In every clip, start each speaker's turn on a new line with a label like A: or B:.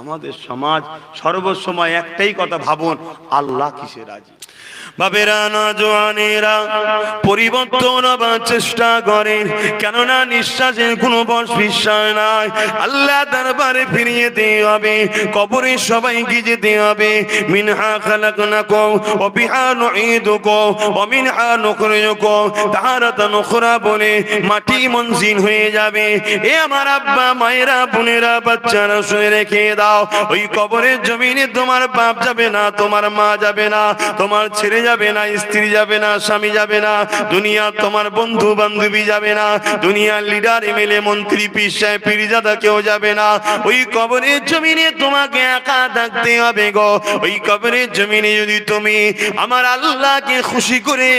A: আমাদের সমাজ সর্বসময় একটাই কথা ভাবুন, আল্লাহ কিসে রাজি। বাবেরা নওজওয়ানেরা পরিবর্তন হবার চেষ্টা করেন, কেননা নিঃশ্বাসের কোনো বশ বিশ্বাস নাই। আল্লাহ দরবারে ফিরিয়ে দিতে হবে, কবরে সবাইকে যেতে হবে। মিনহা খালাকনাকুম ওয়া বিহা নুঈদুকুম ওয়া মিনহা নুখরিজুকুম তারাতান উখরা বলে মাটি মনজিল হয়ে যাবে। এ আমার আব্বা মায়েরা বোনেরা বাচ্চারা শুনে রেখে দাও, ওই কবরের জমিনে তোমার বাপ যাবে না, তোমার মা যাবে না, তোমার ছেলে যাবে না, স্ত্রী যাবে না, স্বামী যাবে না, দুনিয়া তোমার বন্ধু বান্ধবী যাবে না, দুনিয়ার লিডার এমএলএ মন্ত্রী পীর সাহেব পীরজাদা কেউ যাবে না। ওই কবরের জমিনে তোমাকে একা থাকতে হবে গো। ওই কবরের জমিনে যদি তুমি আমার আল্লাহকে খুশি করে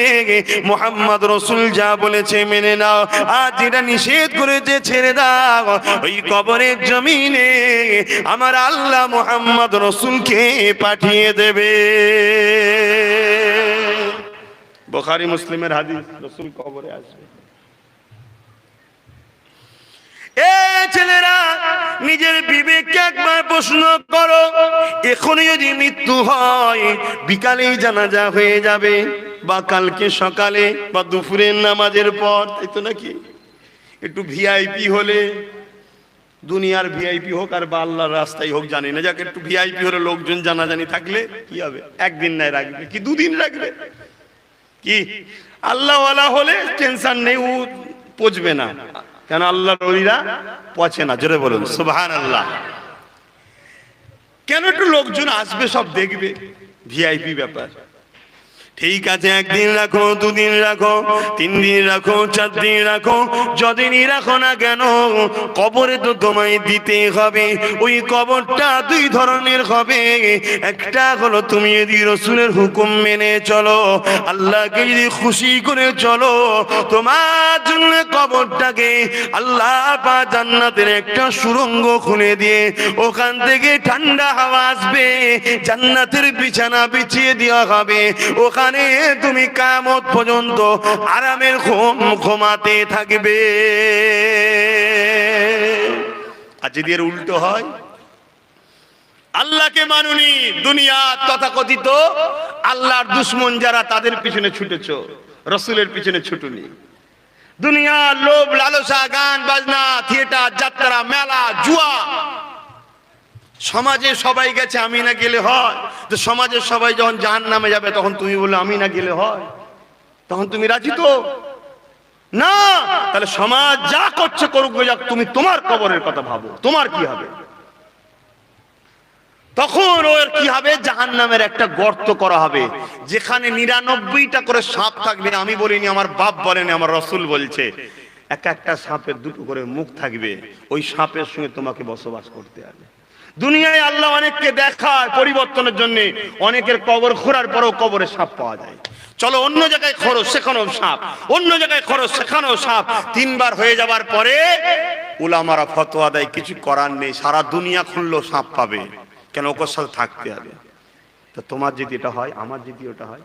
A: মুহাম্মদ রাসূল যা বলেছে মেনে নাও, আর যেটা নিষেধ করেছে ছেড়ে দাও, ওই কবরের জমিনে আমার আল্লাহ মুহাম্মদ রাসূলকে পাঠিয়ে দেবে। বুখারী মুসলিমের হাদিস, রাসূল কবরে আসবে। এ ছেলেরা, নিজের বিবেককে একবার প্রশ্ন করো, এখনই যদি মৃত্যু হয় বিকালেই জানাজা হয়ে যাবে, বা কালকে সকালে বা দুপুরের নামাজের পর, তাই তো নাকি? একটু ভিআইপি হলে, দুনিয়ার ভিআইপি হোক আর বা আল্লাহর রাস্তায় হোক জানি না, যাকে একটু ভিআইপি হলে লোকজন জানাজানি থাকলে কি হবে? একদিন নাই রাখবে কি দুদিন রাখবে কি? আল্লাহওয়ালা হলে টেনশন নেই, ও পচবে না, কেন আল্লাহর ওলিরা পচে না। জোরে বলুন সুবহানাল্লাহ। কেন? একটু লোকজন আসবে, সব দেখবে, ভিআইপি ব্যাপার। ঠিক আছে, একদিন রাখো, দুদিন রাখো, 3 দিন রাখো, 4 দিন রাখো, যদিনই রাখো না কেন কবরে তো তোমায় দিতে হবে। ওই কবরটা 2 ধরনের হবে। একটা হলো তুমি যদি রাসূলের হুকুম মেনে চলো, আল্লাহকে যদি খুশি করে চলো, তোমার জন্য কবরটাকে আল্লাহ পাক জান্নাতের একটা সুড়ঙ্গ খুলে দিয়ে ওখান থেকে ঠান্ডা হাওয়া আসবে, জান্নাতের বিছানা বিছিয়ে দেওয়া হবে, ওখানে তুমি কিয়ামত পর্যন্ত আরামের ঘুম ঘুমাতে থাকবে। আর যদি এর উল্টো হয়, আল্লাহকে মানুনি, দুনিয়া তথাকথিত আল্লাহর দুশমন যারা, তাদের পিছনে ছুটেছো, রাসূলের পিছনে ছুটুনি। দুনিয়া লোভ লালসা, গান বাজনা, থিয়েটার, যাত্রা, মেলা, জুয়া, সমাজে সবাই গেছে, আমি না গেলে হয়? তো সমাজের সবাই যখন জাহান্নামে যাবে তখন তুমি বললে আমি না গেলে হয়? তখন তুমি রাজি তো না? তাহলে সমাজ যা করছে করুক, যাক, তুমি তোমার কবরের কথা ভাবো, তোমার কি হবে? তখন ওর কি হবে? জাহান্নামের একটা গর্ত করা হবে, যেখানে 99টা করে সাপ থাকবে। আমি বলিনি, আমার বাপ বলেনি, আমার রাসূল বলছে। একটা সাপের 2টো করে মুখ থাকবে, ওই সাপের সঙ্গে তোমাকে বসবাস করতে হবে। দুনিয়ায় আল্লাহ অনেককে দেখায় পরিবর্তনের জন্য, অনেকের কবর খোঁড়ার পরেও কবরে সাপ পাওয়া যায়। চলো অন্য জায়গায় খোঁড়ো, সেখানেও সাপ, অন্য জায়গায় খোঁড়ো, সেখানেও সাপ। 3 বার হয়ে যাবার পরে উলামারা ফতোয়া দেয় কিছু করার নেই, সারা দুনিয়া খুললেও সাপ পাবে, কেন? ওর সাথে থাকতে হবে। তো তোমার যদি এটা হয়, আমার যদি ওটা হয়,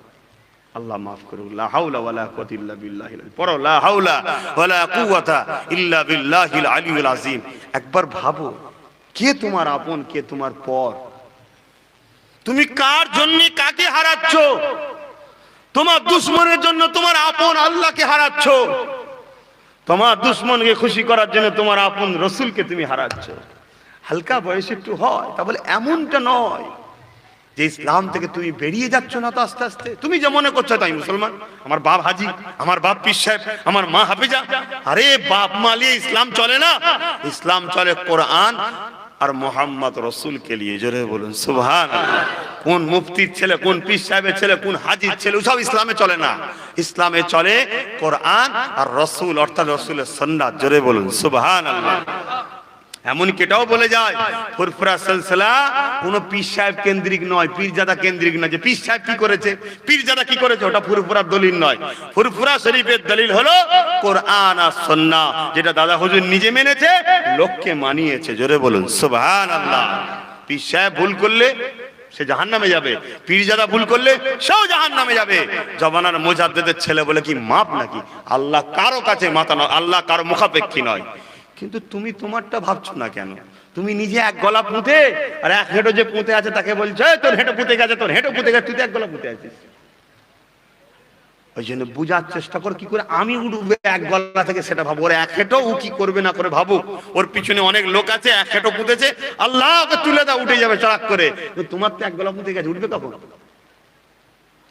A: আল্লাহ মাফ করুক। লা হাওলা ওয়ালা কুওয়াতা ইল্লা বিল্লাহিল, পড়ো লা হাওলা ওয়ালা কুওয়াতা ইল্লা বিল্লাহিল আলিয়্যিল আযীম। একবার ভাবো, কে তোমার আপন, কে তোমার পর? তুমি কার জন্য কাকে হারাচ্ছ? তোমার দুশমনের জন্য তোমার আপন আল্লাহকে হারাচ্ছ, তোমার দুশমনকে খুশি করার জন্য তোমার আপন রাসূলকে তুমি হারাচ্ছ। হালকা বয়সে একটু হয়, তা বলে এমনটা নয় যে ইসলাম থেকে তুমি বেরিয়ে যাচ্ছ না। তো আস্তে আস্তে তুমি যে মনে করছো তাই মুসলমান, আমার বাপ হাজি, আমার বাপ পীর সাহেব, আমার মা হাফেজা, আরে বাপ মালিয়ে ইসলাম চলে না। ইসলাম চলে কোরআন আর মোহাম্মদ রাসূলকে নিয়ে। জোরে বলুন সুবহানাল্লাহ। কোন মুফতির ছেলে, কোন পীর সাহেবের ছেলে, কোন হাজির ছেলে, সব ইসলামে চলে না। ইসলামে চলে কোরআন আর রাসূল, অর্থাৎ রাসূলের সুন্নাত। জোরে বলুন সুবহানাল্লাহ। এমনকি এটাও বলে যায় ফুরফুরা সিলসিলা কোন পীর সাহেব কেন্দ্রিক নয়, পীরজাদা কেন্দ্রিক নয়, যে পীর সাহেব কি করেছে, পীরজাদা কি করেছে, ওটা ফুরফুরার দলিল নয়। ফুরফুরা শরীফের দলিল হলো কোরআন আর সুন্নাহ, যেটা দাদা হুজুর নিজে মেনেছে, লোককে মানিয়েছে। জোরে বলুন সুবহানাল্লাহ। পীর সাহেব ভুল করলে সে জাহান্নামে যাবে, পীরজাদা ভুল করলে সেও জাহান্নামে যাবে। জমানার মুজাদ্দিদের ছেলে বলে কি মাপ নাকি? আল্লাহ কারো কাছে মাথা নয়, আল্লাহ কারো মুখাপেক্ষী নয়। কিন্তু তুমি তোমারটা ভাবছো না কেন? তুমি নিজে এক গলা পুঁতে আর এক হেঁটো যে পুঁতে আছে তাকে বলছো তোর হেঁটো পুঁতে গেছে, তোর হেঁটো পুঁতে গেছে, তুই তো এক গলা পুঁতে আছিস। ওই জন্য বুঝার চেষ্টা কর কি করে আমি উঠবে এক গলা থেকে, সেটা ভাবো। ওর এক হেঁটো ও কি করবে না করে ভাবুক। ওর পিছনে অনেক লোক আছে, এক হেঁটো পুঁতেছে, আল্লাহ ওকে তুলে দাও, উঠে যাবে চড়াক করে। তোমার তো এক গলা পুঁতে গেছে, উঠবে কখন?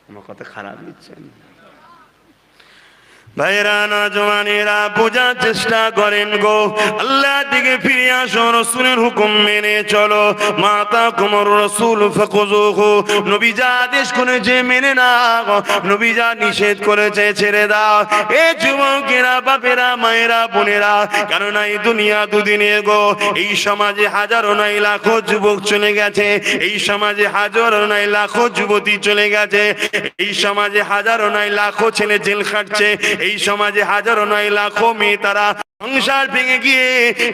A: আমার কথা খারাপ দিচ্ছেন ভাইরা, নওজওয়ানেরা বোঝার চেষ্টা করেন গো। আল্লাহ দিকে ফিরে আসো, রাসূলের হুকুম মেনে চলো। মাতা কুমর রাসূল ফাকুযুহু, নবী যা আদেশ করেছে মেনে নাও, নবী যা নিষেধ করেছে ছেড়ে দাও। এ যুবকেরা, বাপেরা, মায়েরা, বোনেরা, কারণ এই দুনিয়া দুদিনের গো। এই সমাজে হাজারো নাই লাখো যুবক চলে গেছে, এই সমাজে হাজারো নাই লাখো যুবতী চলে গেছে, এই সমাজে হাজারো নাই লাখো ছেলে জেল খাটছে, এই সমাজে হাজারো নয় লাখো মেয়ে তারা সংসার ভেঙে গিয়ে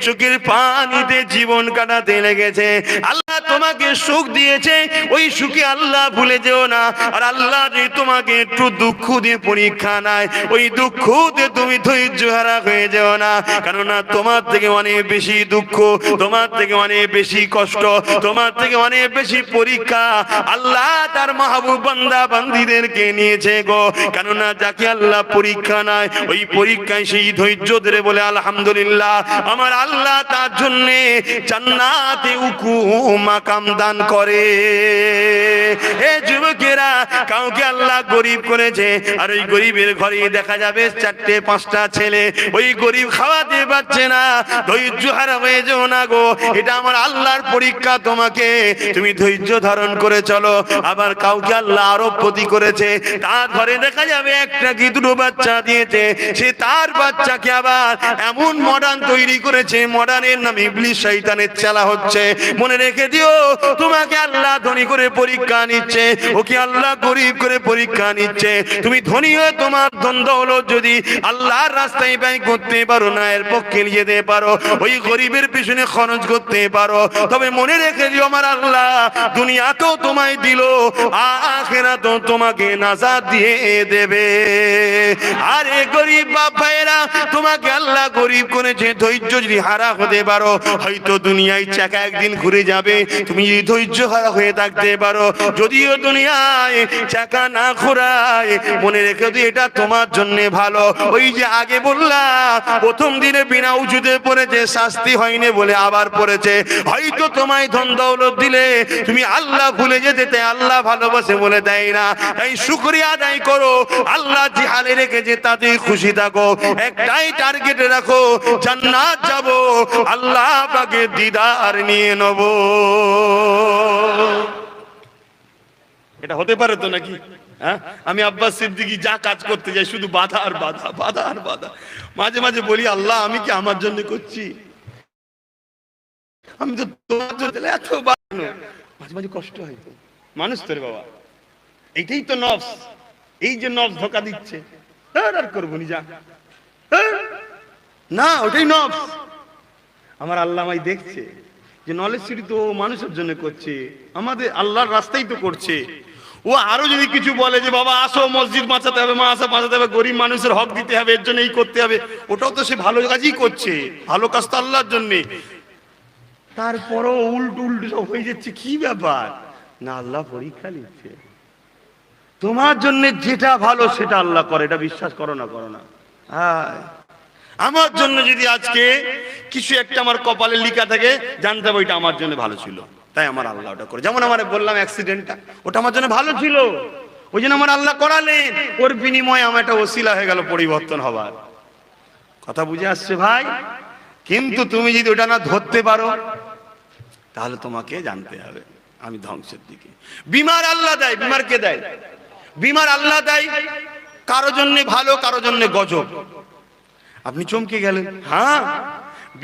A: চোখের পানিতে জীবন কাটাতে লেগেছে। আল্লাহ তোমাকে সুখ দিয়েছে, ওই সুখে আল্লাহ ভুলে যেও না। আর আল্লাহ যে তোমাকে একটু দুঃখ দিয়ে পরীক্ষা নেয়, ওই দুঃখ দিয়ে তুমি ধৈর্য হারা হয়ে যেও না। কেননা তোমার থেকে অনেক বেশি দুঃখ, তোমার থেকে অনেক বেশি কষ্ট, তোমার থেকে অনেক বেশি পরীক্ষা আল্লাহ তার মাহবুব বান্দা বান্দীদেরকে নিয়েছে গো। কেননা যাকে আল্লাহ পরীক্ষা নেয়, ওই পরীক্ষায় সেই ধৈর্য ধরে বলে আলহামদুলিল্লাহ, আমার আল্লাহ তার জন্য জান্নাতে উঁচু মাকাম দান করে। এ যুবকেরা, কাউকে আল্লাহ গরিব করেছে, আর ওই গরিবের ঘরে দেখা যাবে 4-5টা ছেলে, ওই গরিব খাওয়াতে পারছে না, ধৈর্য হারা হয়ে যেও না গো। এটা আমার আল্লাহর পরীক্ষা তোমাকে, তুমি ধৈর্য ধারণ করে চলো। আবার কাউকে আল্লাহ আরবপতি করেছে, তার ঘরে দেখা যাবে একটা কি দুটো বাচ্চা দিয়েছে, সে তার বাচ্চাকে আবার এমন মডার্ন তৈরি করেছে, মডার্নের নামে ইবলিস শয়তানের চালা হচ্ছে। মনে রেখে দিও, তোমাকে আল্লাহ ধনী করে পরীক্ষা নিচ্ছে, ওকে আল্লাহ গরিব করে পরীক্ষা নিচ্ছে। তুমি ধনী হয়ে তোমার ধন দৌলত যদি আল্লাহর রাস্তায় ব্যয় করতে পারো না, এর পক্ষে নিয়ে যেতে পারো, ওই গরিবের পিছনে খরচ করতে পারো, তবে মনে রেখে দিও আমার আল্লাহ দুনিয়াতেও তোমায় দিল, আখিরাতেও তোমাকে নাজাত দিয়ে দেবে। আরে গরিব বাপ ভাইরা, তোমাকে আল্লাহ গরিব করেছে, ধৈর্য যদি হারা হতে পারো, হয়তো দুনিয়ায় চাকা একদিন ঘুরে যাবে। তুমি যদি ধৈর্য হারা হয়ে থাকতে পারো, যদিও দুনিয়ায় চাকা না ঘোরায়, মনে রেখে দিও এটা তোমার জন্য ভালো। ওই যে আগে বললাম, প্রথম দিনে বিনা উজুতে পড়েছে, শাস্তি হয়নি বলে আবার পড়েছে। হয়তো তোমায় ধন দৌলত দিলে তুমি আল্লাহ ভুলে যেতে, তাই আল্লাহ ভালোবাসে বলে দেয় না। তাই শুকরিয়া আদায় করো, আল্লাহ যে হালে রেখেছে তাতে খুশি থাকো। একটাই টার্গেট রাখো, জান্নাত যাব, আল্লাহ পাকের দিদার নিয়ে নেব। এটা হতে পারে তো নাকি? হ্যাঁ, আমি আব্বাস সিদ্দিকী যা কাজ করতে যাই শুধু বাধা আর বাধা, বাধা আর বাধা। মাঝে মাঝে বলি, আল্লাহ আমি কি আমার জন্য করছি? আমি তো তোমার জন্য এত বাড়ানো, মাঝে মাঝে কষ্ট হয় তো। মানুষ তোর বাবা, এইটাই তো নফস। এই যে নফস ধোকা দিচ্ছে, আর করবো নি, যা না, ওটাই নফস। আমার আল্লাহ আমায় দেখছে যে নলেজ সিটি তো মানুষের জন্য করছে, আমাদের আল্লাহর রাস্তাই তো করছে। ও আরো যদি কিছু বলে যে বাবা আসো, মসজিদ বাঁচাতে হবে, মাদ্রাসা বাঁচাতে হবে, গরিব মানুষের হক দিতে হবে, এর জন্য এই করতে হবে, ওটাও তো সে ভালো কাজই করছে, ভালো কাজ তো আল্লাহর জন্য। তারপরও উল্টো উল্টো সব হয়ে যাচ্ছে, কি ব্যাপার? না, আল্লাহ পরীক্ষা নিচ্ছে। তোমার জন্য যেটা ভালো সেটা আল্লাহ করে, এটা বিশ্বাস করো না করো না। হ্যাঁ, আমার জন্য যদি আজকে কিছু একটা আমার কপালে লেখা থাকে, জানতে হবে ওইটা আমার জন্য ভালো ছিল, তাই আমার আল্লাহ ওটা করে। যেমন আমার বললাম অ্যাক্সিডেন্টটা, ওটা আমার জন্য ভালো ছিল, ওই জন্য আমার আল্লাহ করালেন, ওর বিনিময়ে আমার একটা ওসিলা হয়ে গেল পরিবর্তন হবার। কথা বুঝে আসছে ভাই? কিন্তু তুমি যদি ওটা না ধরতে পারো, তাহলে তোমাকে জানতে হবে আমি ধ্বংসের দিকে। বিমার আল্লাহ দেয়, বিমার কে দেয়? বিমার আল্লাহ দেয়, কারো জন্য ভালো, কারো জন্য গজব। আপনি চমকে গেলেন, হ্যাঁ,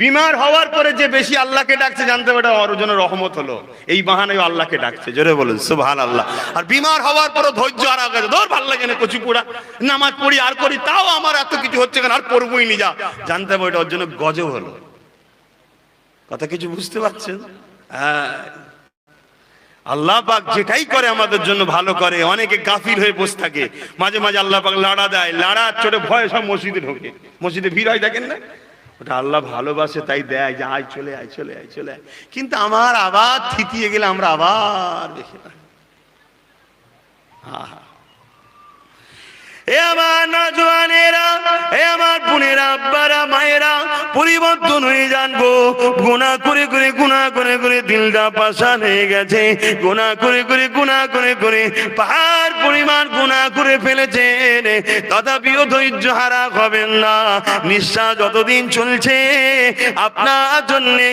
A: বিমার হওয়ার পরে যে বেশি আল্লাহকে ডাকছে, জানতে হবে ওর জন্য রহমত হলো, এই বাহানায় আল্লাহকে ডাকছে। জোরে বলুন সুবহানাল্লাহ। আর বিমার হওয়ার পরে ধৈর্য হারা গেছে, ধর ভালো লাগে না, কচি পোড়া, নামাজ পড়ি আর করি, তাও আমার এত কিছু হচ্ছে কেন, আর পড়বই নি, যা, জানতে হবে ওর জন্য গজব হলো। কথা কিছু বুঝতে পারছেন? হ্যাঁ, আল্লাহ পাক যেটাই করে আমাদের জন্য ভালো করে। অনেকে গাফিল হয়ে বসে থাকে, মাঝে মাঝে আল্লাহ পাক লাড়া দেয়, লাড়ার চোটে ভয়ে সব মসজিদে ঢোকে, মসজিদে ভিড় হয় দেখেন না, ওটা আল্লাহ ভালোবাসে তাই দেয় যে আয় চলে আয় চলে আয় চলে আয়। কিন্তু আমার আবার থিতিয়ে গেলে আমরা আবার দেখে না। আহা, এ আমার নওজওয়ানেরা, এ আমার বোনেরা, আব্বারা, মায়েরা, পরিবর্তন হয়ে জানবো। গুনাহ করে করে গুনাহ করে করে দিলটা পাষাণ হয়ে গেছে। গুনাহ করে করে গুনাহ করে করে পাহাড় পরিমাণ গুনাহ করে ফেলেছেন। তথাপিও ধৈর্য হারা হবেন না। নিঃশ্বাস যতদিন চলছে আপনার জন্যে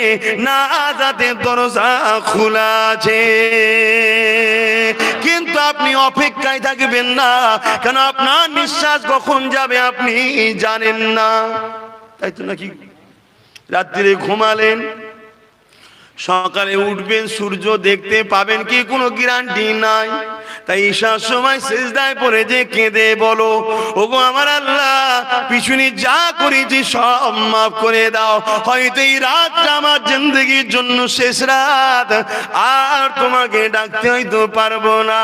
A: নাজাতের দরজা খোলা আছে, কিন্তু আপনি অপেক্ষায় থাকবেন না, কেন আপনার নিঃশ্বাস কখন যাবে আপনি জানেন না। তাই তো নাকি রাত্রিরে ঘুমালেন, সকালে উঠবেন, সূর্য দেখতে পাবেন কি কোনো গ্যারান্টি নাই। তাই ঈশার সময় সিজদায় পড়ে যে কেঁদে বলো, ওগো আমার আল্লাহ, পিছনে যা করেছি সব মাফ করে দাও। হয়তো এই রাতটা আমার জিন্দেগির জন্য শেষ রাত, আর তোমাকে ডাকতে হয়তো পারবো না।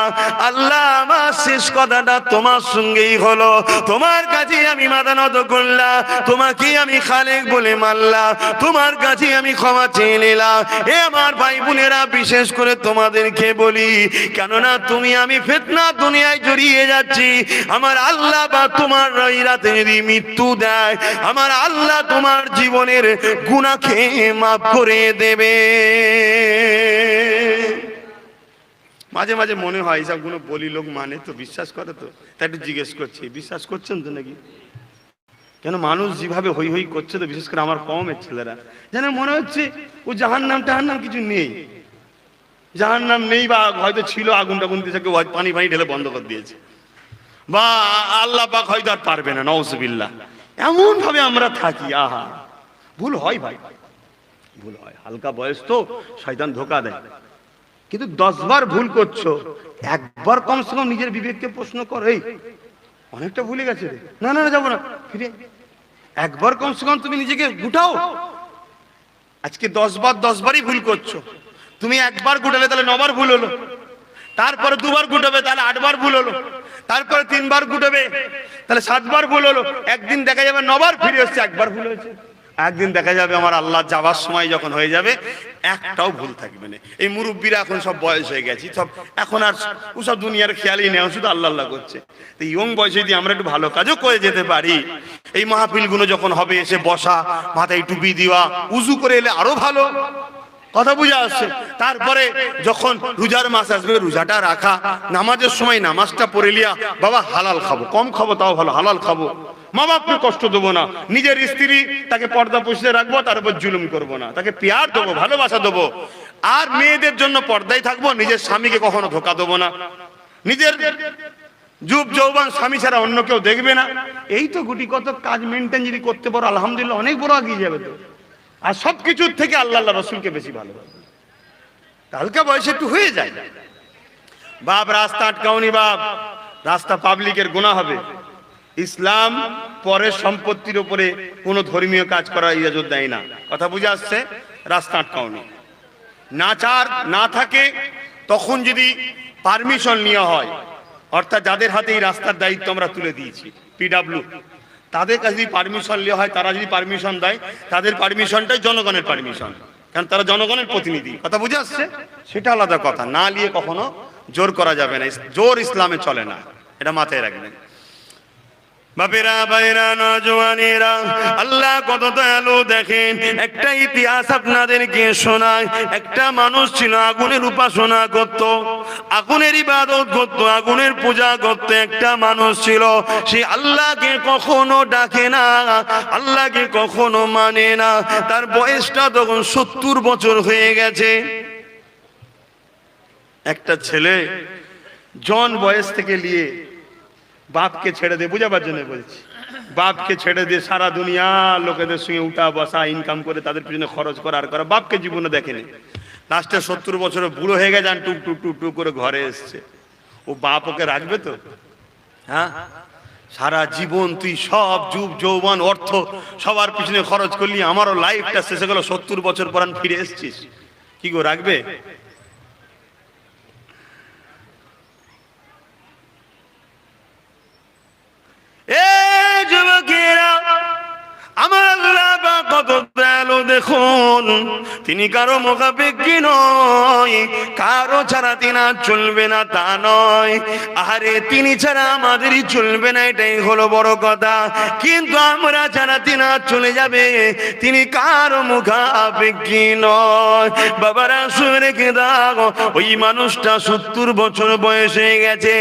A: আল্লাহ, আমার শেষ কথাটা তোমার সঙ্গেই হলো, তোমার কাছে আমি মাথা নত করলাম, তোমাকে আমি খালেক বলে মানলাম, তোমার কাছে আমি ক্ষমা চেয়ে নিলাম। এ আমার ভাই বোনেরা, বিশেষ করে তোমাদেরকে বলি, কেননা তুমি আমি ফিতনা দুনিয়ায় জড়িয়ে যাচ্ছি। আমার আল্লাহ বা তোমার এই রাতে যদি মৃত্যু দেয়, আমার আল্লাহ তোমার জীবনের গুনাহকে মাফ করে দেবে। মাঝে মাঝে মনে হয় এইসব গুলো বলি, লোক মানে তো, বিশ্বাস করে তো, তাই একটু জিজ্ঞেস করছি, বিশ্বাস করছেন তো নাকি? কেন মানুষ যেভাবে হই হই করছে, তো বিশেষ করে আমার কমের ছেলেরা, যেন মনে হচ্ছে ও জাহান্নাম টাহান্নাম কিছু নেই, জাহান্নাম নেই, বা হয়তো ছিল, আগুন টাগুন দিয়েছে, কেউ পানি পানি ঢেলে বন্ধ করে দিয়েছে, বা আল্লাহ পাক হয়তো আর পারবে না, নাউজুবিল্লাহ। এমন ভাবে আমরা থাকি। আহা, ভুল হয় ভাই, ভুল হয়, হালকা বয়স তো, শয়তান ধোকা দেয়। কিন্তু 10 বার ভুল করছো, একবার কমসে কম নিজের বিবেককে প্রশ্ন করো, এই অনেকটা ভুলে গেছে রে, না না যাবো না, ফিরে একবার কমসে কম তুমি নিজেকে গুটাও। আজকে 10 বার 10 বারই ভুল করছো। তুমি একবার গুটালে তাহলে 9 বার ভুল হলো, তারপরে 2 বার গুটাবে তাহলে 8 বার ভুল হলো, তারপরে 3 বার গুটাবে তাহলে 7 বার ভুল হলো। একদিন দেখা যাবে 9 বার ফিরে এসছে, একবার ভুল হয়েছে। একদিন দেখা যাবে আমার আল্লাহ যাওয়ার সময় যখন হয়ে যাবে, একটাও ভুল থাকবে না। এই মুরব্বীরা এখন সব বয়স হয়ে গেছি, সব এখন আর ওসব দুনিয়ার খেয়ালই নেই, শুধু আল্লাহ আল্লাহ করছে। তো ইয়ং বয়সে যদি আমরা একটু ভালো কাজও করে যেতে পারি, এই মাহফিলগুলো যখন হবে, এসে বসা, মাথায় টুপি দেওয়া, উজু করে এলে আরো ভালো, কথা বুঝে আসছে। তারপরে যখন রোজার মাস আসবে, রোজাটা রাখা, নামাজের সময় নামাজটা পড়ে লিয়া, বাবা হালাল খাবো, কম খাবো তাও ভালো, হালাল খাবো, মা বাপকে কষ্ট দেবো না, নিজের স্ত্রী তাকে পর্দা পুষতে রাখবো, তার উপর জুলুম করবো না, তাকে পেয়ার দেবো, ভালোবাসা দেবো। আর মেয়েদের জন্য পর্দায় থাকবো, নিজের স্বামীকে কখনো ধোকা দেবো না, নিজের যুব যৌবন স্বামী ছাড়া অন্য কেউ দেখবে না। এই তো গুটি কত কাজ মেনটেন যদি করতে পারো, আলহামদুলিল্লাহ অনেক বড় এগিয়ে যাবে তো। আর সবকিছুর থেকে আল্লাহ আল্লাহ রসুলকে বেশি ভালোবাসে। হালকা বয়সে একটু হয়ে যায়, বাপ রাস্তা আটকাওনি, বাপ রাস্তা পাবলিকের গুনাহ হবে। ইসলাম পরের সম্পত্তির উপরে কোনো ধর্মীয় কাজ করার ইজাজত দেয় না, কথা বুঝে আসছে? রাস্তা আটকাওনি, নাচার না থাকে তখন যদি পারমিশন নেওয়া হয়, অর্থাৎ যাদের হাতে এই রাস্তার দায়িত্ব আমরা তুলে দিয়েছি, পিডাব্লিউ, তাদের কাছে যদি পারমিশন নেওয়া হয়, তারা যদি পারমিশন দেয়, তাদের পারমিশনটাই জনগণের পারমিশন, কারণ তারা জনগণের প্রতিনিধি, কথা বুঝে আসছে? সেটা আলাদা কথা, না নিয়ে কখনো জোর করা যাবে না, জোর ইসলামে চলে না, এটা মাথায় রাখবেন। বাপেরা, ভাইরা, নওজওয়ানেরা, আল্লাহ কত দয়ালু দেখেন। একটা ইতিহাস আপনাদেরকে শোনায়। একটা মানুষ ছিল, আগুনের উপাসনা করত, আগুনের ইবাদত করত, আগুনের পূজা করত। একটা মানুষ ছিল, সে আল্লাহকে কখনো ডাকে না, আল্লাহকে কখনো মানে না। তার বয়সটা তখন 70 বছর হয়ে গেছে। একটা ছেলে জন বয়স থেকে নিয়ে বাপকে ছেড়ে দিয়ে, বুঝাবার জন্য বলছি, বাপকে ছেড়ে দিয়ে সারা দুনিয়া লোকেদের সঙ্গে উঠা বসা, ইনকাম করে তাদের পিছনে খরচ করা আর করা, বাপকে জীবনে দেখেনি। লাস্টে 70 বছরে বুড়ো হয়ে গেছে, টুক টুক টুক টুক করে ঘরে এসছে। ও বাপ ওকে রাখবে তো? হ্যাঁ, সারা জীবন তুই সব যুব যৌবন অর্থ সবার পিছনে খরচ করলি, আমারও লাইফটা শেষে গেল, 70 বছর পর ফিরে এসছিস, কি গো রাখবে? এ যুবকেরা, আমার আল্লাহ কত দেখুন, তিনি কারো মুখাপেক্ষী নয়, কারো ছাড়া তিনি চলবে না তা নয়। আরে তিনি ছাড়া আমাদেরই চলবে না, এটাই হলো বড় কথা। কিন্তু আমরা ছাড়া তিনি চলে যাবে, তিনি কারো মুখাপেক্ষী নয়। বাবারা শুনে রেখে দাও, ওই মানুষটা 70 বছর বয়স হয়ে গেছে।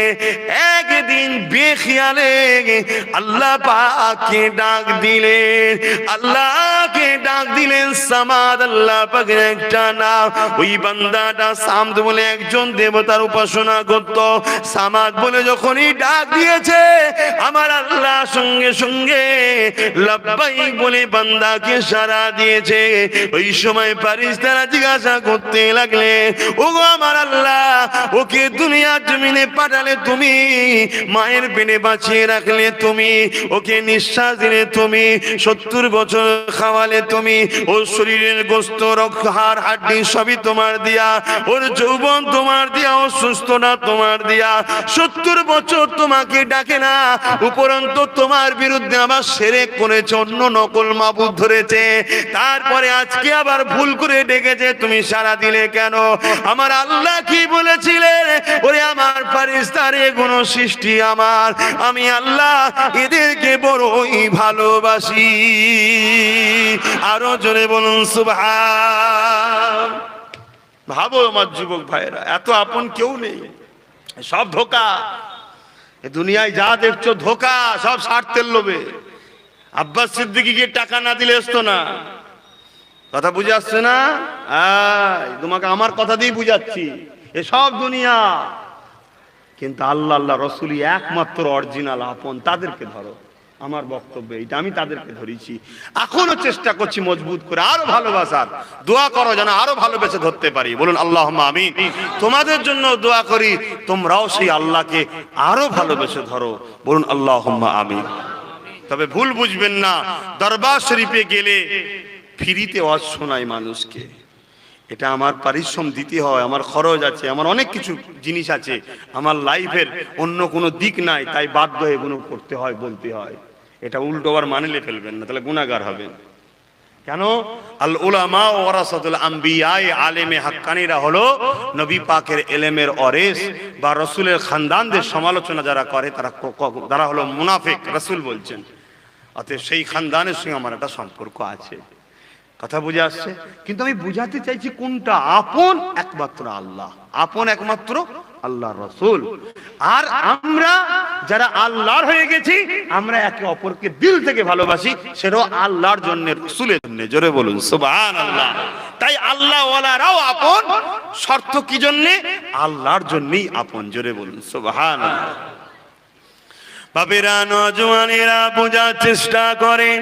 A: একদিন বেখিয়ালে আল্লাহ পাককে ডাক দিলেন, আল্লাহকে ডাক দিলেন সামাদ। আল্লাহ পাকের একটা নাম। ওই বান্দাটা সামদ বলে একজন দেবতার উপাসনা করত। সামাদ বলে যখনই ডাক দিয়েছে, আমার আল্লাহ সঙ্গে সঙ্গে লাব্বাইক বলে বান্দাকে সাড়া দিয়েছে। ওই সময় ফারিস্তারা জিজ্ঞাসা করতে লাগলে, ওগো আমার আল্লাহ, ওকে দুনিয়ার জমিনে পাঠালে তুমি, মায়ের পেটে বাঁচিয়ে রাখলে তুমি, ওকে নিঃশ্বাস দিলে তুমি, 70 বছর খাওয়ালে তুমি, ওর শরীরের গোস্ত রক্ত হাড় হাড্ডি সবই তোমার দিয়া, ওর যৌবন তোমার দিয়া, ওর সুস্থতা তোমার দিয়া। 70 বছর তোমাকে ডাকে না, উপরন্তু তোমার বিরুদ্ধে আবার শিরক করেছে, অন্য নকল মাবুদ ধরেছে। তারপরে আজকে আবার ভুল করে ডেকেছে, তুমি সাড়া দিলে কেন? আমার আল্লাহ কি বলেছিলেন? ওরে আমার ফারিস্তার এগুলো সৃষ্টি আমার, আমি আল্লাহ এদেরকে বড়ই ভালোবাসি। আরো জোরে বলুন সুবহান। ভাবো আমার যুবক ভাইরা, এত আপন কেউ নেই, সব ধোঁকা। দুনিয়ায় যা দেখছো ধোঁকা, সব স্বার্থের লোভে। আব্বাস সিদ্দিকীকে টাকা না দিলে আসতো না। কথা বুঝে আসছে না? তোমাকে আমার কথা দিয়ে বুঝাচ্ছি, এসব দুনিয়া। কিন্তু আল্লাহ আল্লাহ রসুলই একমাত্র অরিজিনাল আপন, তাদেরকে ধরো। আমার বক্তব্য এইটা, আমি তাদেরকে ধরেছি। এখনো চেষ্টা করছি মজবুত করে আরো ভালোবাসার। দোয়া করো যেন আরো ভালোবেসে ধরতে পারি। বলুন আল্লাহুম্মা আমিন। তোমাদের জন্য দোয়া করি, তোমরাও সেই আল্লাহকে আরো ভালোবেসে ধরো। বলুন আল্লাহুম্মা আমিন। তবে ভুল বুঝবেন না, দরবার শরীফে গেলে ফ্রিতে ওয়াজ শোনায় মানুষকে। এটা আমার পরিশ্রম দিতে হয়, আমার খরচ আছে, আমার অনেক কিছু জিনিস আছে, আমার লাইফের অন্য কোনো দিক নাই, তাই বাধ্য হয়ে এগুলো করতে হয়, বলতে হয়। এটা উল্টো আবার মানলে ফেলবেন না, তাহলে গুনাহগার হবেন। কেন? আল উলামা ওয়ারাসাতুল আম্বিয়া, আলেমে হাক্কানিরা হলো নবী পাকের ইলমের ওয়ারিস, বা রাসূলের খানদানদের সমালোচনা যারা করে তারা হলো মুনাফিক, রাসূল বলছেন। অতএব সেই খানদানের সঙ্গে আমার একটা সম্পর্ক আছে। কথা বুঝে আসছে? কিন্তু আমি বুঝাতে চাইছি কোনটা আপন, একমাত্র আল্লাহ আপন, একমাত্র আল্লাহর রাসূল। আর আমরা যারা আল্লাহর হয়ে গেছি, আমরা একে অপরকে দিল থেকে ভালোবাসি, সেটাও আল্লাহর জন্য, রাসূলের জন্য। জোরে বলুন সুবহানাল্লাহ। তাই আল্লাহ ওয়ালারাও আপন, শর্ত কি জন্য? আল্লাহর জন্যই আপন। জোরে বলুন সুবহানাল্লাহ। বাবেরা, নওজওয়ানেরা বোঝার চেষ্টা করেন,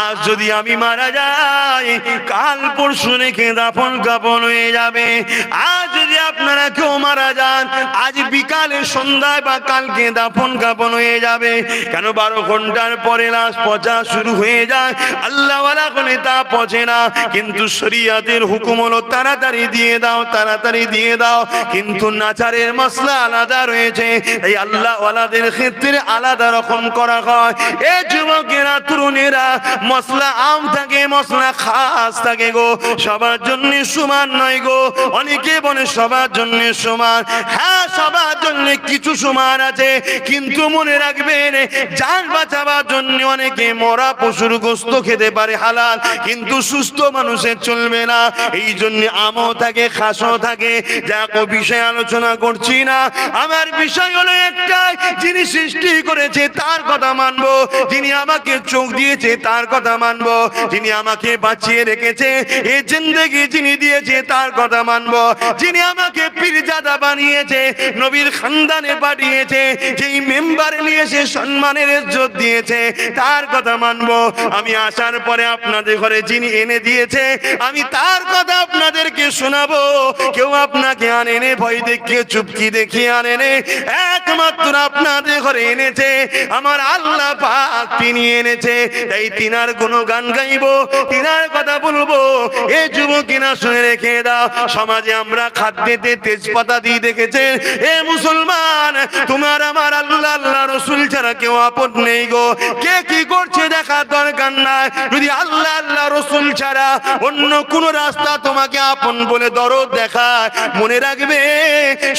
A: আজ যদি আমি মারা যাই, কাল পরশু রেখে দাফন কাফন হয়ে যাবে। আজ যদি আপনারা কেউ মারা যান, আজ বিকালে সন্ধ্যায় বা কালকে দাফন কাফন হয়ে যাবে। কেন? 12 ঘন্টার পরে লাশ পচা শুরু হয়ে যায়। আল্লাহ ওয়ালা বলে তা পচে না, কিন্তু শরীয়তের হুকুম হলো তাড়াতাড়ি দিয়ে দাও, তাড়াতাড়ি দিয়ে দাও। কিন্তু নাচারের মশলা আলাদা রয়েছে, এই আল্লাহ ওয়ালাদের ক্ষেত্রে আলাদা রকম করা হয়। এ যুবকেরা, তরুণেরা, মশলা আম থাকে, মশলা খাস থাকে গো, সবার জন্য সমান নয় গো। অনেকে বলে সবার জন্য সমান, হ্যাঁ সবার জন্য কিছু সমান আছে, কিন্তু মনে রাখবেন, জান বাঁচাবার জন্য অনেকে মরা পশুর গোশত খেতে পারে হালাল, কিন্তু সুস্থ মানুষের চলবে না। এই জন্য আমও থাকে, খাসও থাকে। যাক, বিষয়ে আলোচনা করছি না, আমার বিষয় হলো একটাই, যিনি সৃষ্টি করেছে তার কথা মানবো, যিনি আমাকে চোখ দিয়েছে তার কথা মানবো, যিনি আমাকে বাঁচিয়ে রেখেছে, এই জিন্দেগি যিনি দিয়েছে তার কথা মানবো, যিনি আমাকে পীরজাদা বানিয়েছে, নবীর খানদানে পাঠিয়েছে, যেই মেম্বারে নিয়ে সে সম্মানের ইজ্জত দিয়েছে, তার কথা মানবো। আমি আসার পরে আপনাদের ঘরে যিনি এনে দিয়েছে, আমি তার কথা আপনাদেরকে শোনাবো। কেউ আপনাকে আনেনে ভয় দেখিয়ে, চুপকি দেখিয়ে আনেনে, একমাত্র আপনাদের ঘরে এনেছে আমার আল্লাহ পাক, তিনি এনেছে। তাই তিনার কোনো গান গাইবো, তিনার কথা বলবো। এ যুবকেরা শুনে রেখে দাও, সমাজে আমরা খাদ্যেতে তেজপাতা দিয়ে দেখেছেন, হে মুসলমান, তোমার আমার আল্লাহ আল্লাহ রসুল ছাড়া কেউ আপন নেই গো। কে কি করছে দেখার দরকার নাই। যদি আল্লাহ আল্লাহ রসুল ছাড়া অন্য কোন রাস্তা তোমাকে আপন বলে দরদ দেখায়, মনে রাখবে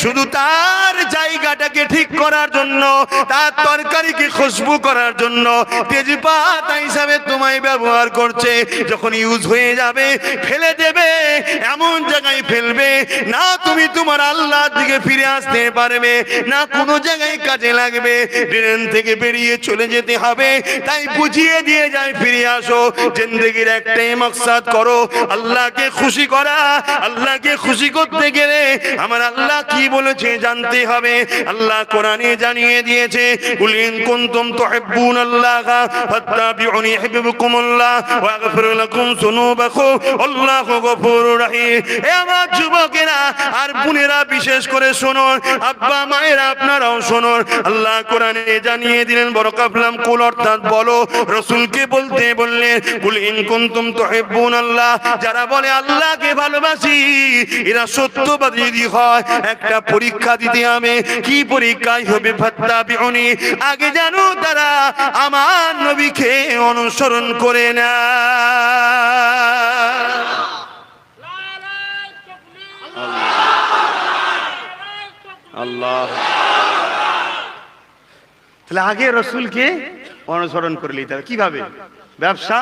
A: শুধু তার জায়গাটাকে ঠিক করার জন্য, তার তরকারিকে খুশবু করার জন্য তেজপাতা হিসাবে তোমায় ব্যবহার করছে। যখন ইউজ হয়ে যাবে ফেলে দেবে, এমন জায়গায় ফেলবে না তুমি তোমার আল্লাহর দিকে ফিরে আসতে পারবে না, কোনো জায়গায় কাজে লাগবে। ট্রেন থেকে বেরিয়ে চলে যেতে হবে, তাই বুঝিয়ে দিয়ে যায় ফিরে আসো। জিন্দেগির একটাই মাকসাদ করো, আল্লাহকে খুশি করা। আল্লাহকে খুশি করতে গেলে আমার আল্লাহ কি বলেছে জানতে হবে। আল্লাহ কোরআনে জানিয়ে দিয়েছে, কুল ইন কুনতুম তুহিব্বুনাল্লাহা ফাত্তাবিউনি ইউহিব্বুকুমুল্লাহ ওয়া ইয়াগফির লাকুম যুনুবাকুম আল্লাহু গফুরুর রহিম। হে আমার যুবকেরা আর বোনেরা, বিশেষ করে শুনুন, আব্বা মায়েরা আপনারাও শুনুন। আল্লাহ কোরআনে জানিয়ে দিলেন, বরকাফলাম কুল অর্থাৎ বলো, রাসূলকে বলতে বললেন কুল ইন কুনতুম তুহিব্বুনাল্লাহ, যারা বলে আল্লাহকে ভালোবাসি এরা সত্যবাদী যদি হয় একটা পরীক্ষা দিতে হবে। কি পরীক্ষাই হবে? ফাত্তাবিউনি, আগে জানো তারা আমার নবীকে অনুসরণ করে না। আল্লাহ, তাহলে আগে রসুলকে অনুসরণ করে নিতে হবে। কিভাবে? ব্যবসা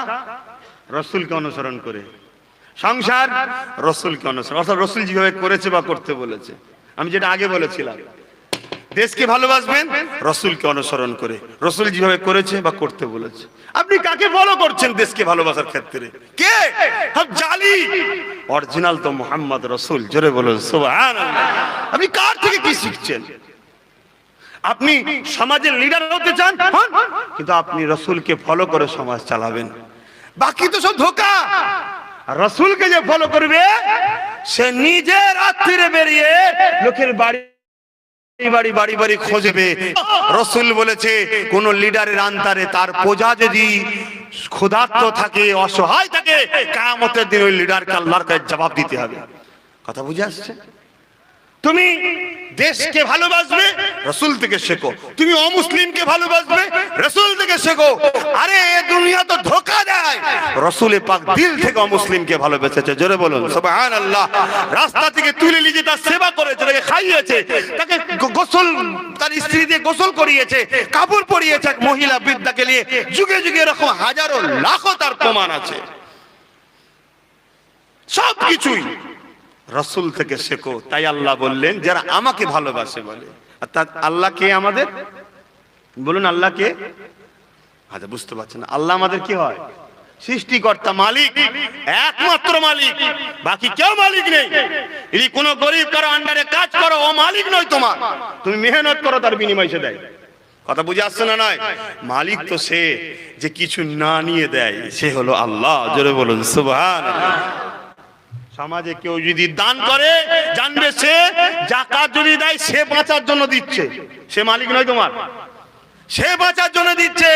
A: রসুলকে অনুসরণ করে, সংসার রসুলকে অনুসরণ, অর্থাৎ রসুল যেভাবে করেছে বা করতে বলেছে। আমি যেটা আগে বলেছিলাম, দেশকে ভালোবাসবেন রসুলকে অনুসরণ করে, রসুল যেভাবে করেছে বা করতে বলেছে। আপনি কাকে ফলো করছেন দেশকে ভালোবাসার ক্ষেত্রে? কে? সব জালি, অরিজিনাল তো মুহাম্মদ রসুল। জোরে বলুন সুবহানাল্লাহ। আপনি কার থেকে কি শিখছেন? আপনি সমাজের লিডার হতে চান, কিন্তু আপনি রসুলকে ফলো করে সমাজ চালাবেন। বাকি তো সব ধোঁকা। রসুলকে যে ফলো করবে সে নিজে রাত্রিরে বেরিয়ে লোকের বাড়ি বাড়ি বাড়ি বাড়ি খোঁজবে। রসুল বলেছে, কোন লিডারের আন্তারে তার প্রজা যদি ক্ষুধার্ত থাকে, অসহায় থাকে, কিয়ামতের দিন ওই লিডারকে আল্লাহর কাছে জবাব দিতে হবে। কথা বুঝে আসছে? তুমি দেশকে ভালোবাসবে রসুল থেকে শেখো, তুমি অমুসলিমকে ভালোবাসবে রসুল থেকে শেখো। আরে দুনিয়া তো ধোঁকা দেয়। রসুল পাক দিল থেকে অমুসলিমকে ভালোবেসেছে। জোরে বলুন সুবহানাল্লাহ। রাস্তা থেকে তুলে নিয়ে তার সেবা করেছে, তাকে খাইয়েছে, তাকে গোসল, তার স্ত্রী দিয়ে গোসল করিয়েছে, কাপড় পরিয়েছে। এক মহিলা বৃদ্ধাকে নিয়ে যুগে যুগে এরকম হাজারো লাখো তার প্রমাণ আছে। সব কিছুই রসুল থেকে শেখো। তাই আল্লাহ বললেন, যারা আমাকে ভালোবাসে বলে। অর্থাৎ আল্লাহ কে আমাদের? বলুন আল্লাহ কে? আচ্ছা, বুঝতে পারছেন না। আল্লাহ আমাদের কি হয়? সৃষ্টিকর্তা, মালিক, একমাত্র মালিক, বাকি কেউ মালিক নেই। যদি কোনো গরিব কারো আন্ডারে কাজ করো, ও মালিক নয় তোমার। তুমি মেহনত করো, তার বিনিময় সে দেয়। কথা বুঝে আসছে না? নয়, মালিক তো সে যে কিছু না নিয়ে দেয়, সে হলো আল্লাহ। জোরে বলুন সুবহানাল্লাহ। সমাজে কেউ যদি দান করে, জানবে সে যাকাত যদি দেয় সে বাঁচার জন্য দিচ্ছে, সে মালিক নয় তোমার। সে বাঁচার জন্য দিচ্ছে।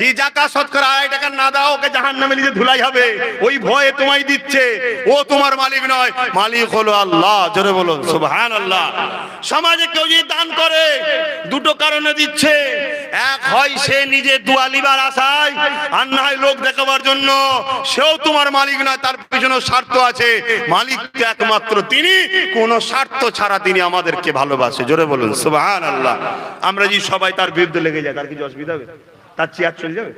A: এই যাকাত শতকরা 2.5 টাকা না দাও, ওকে জাহান্নামে নিয়ে ধুলাই হবে, ওই ভয়ে তোমায় দিচ্ছে। ও তোমার মালিক নয়, মালিক হলো আল্লাহ। জোরে বলুন সুবহানাল্লাহ। সমাজে কেউ যদি দান করে, দুটো কারণে দিচ্ছে। এক, হয় সে নিজে দুয়ালিবার আশায়, আর না হয় লোক দেখাবার জন্য। সেও তোমার মালিক নয়, তার পিছনে স্বার্থ আছে। মালিক তো একমাত্র তিনি, কোন স্বার্থ ছাড়া তিনি আমাদেরকে ভালোবাসে। জোরে বলুন সুবহানাল্লাহ। আমরা যদি সবাই তার বিরুদ্ধে লেগে যায়, তার কিছু অসুবিধা হবে? তার চেয়ার চলে যাবে?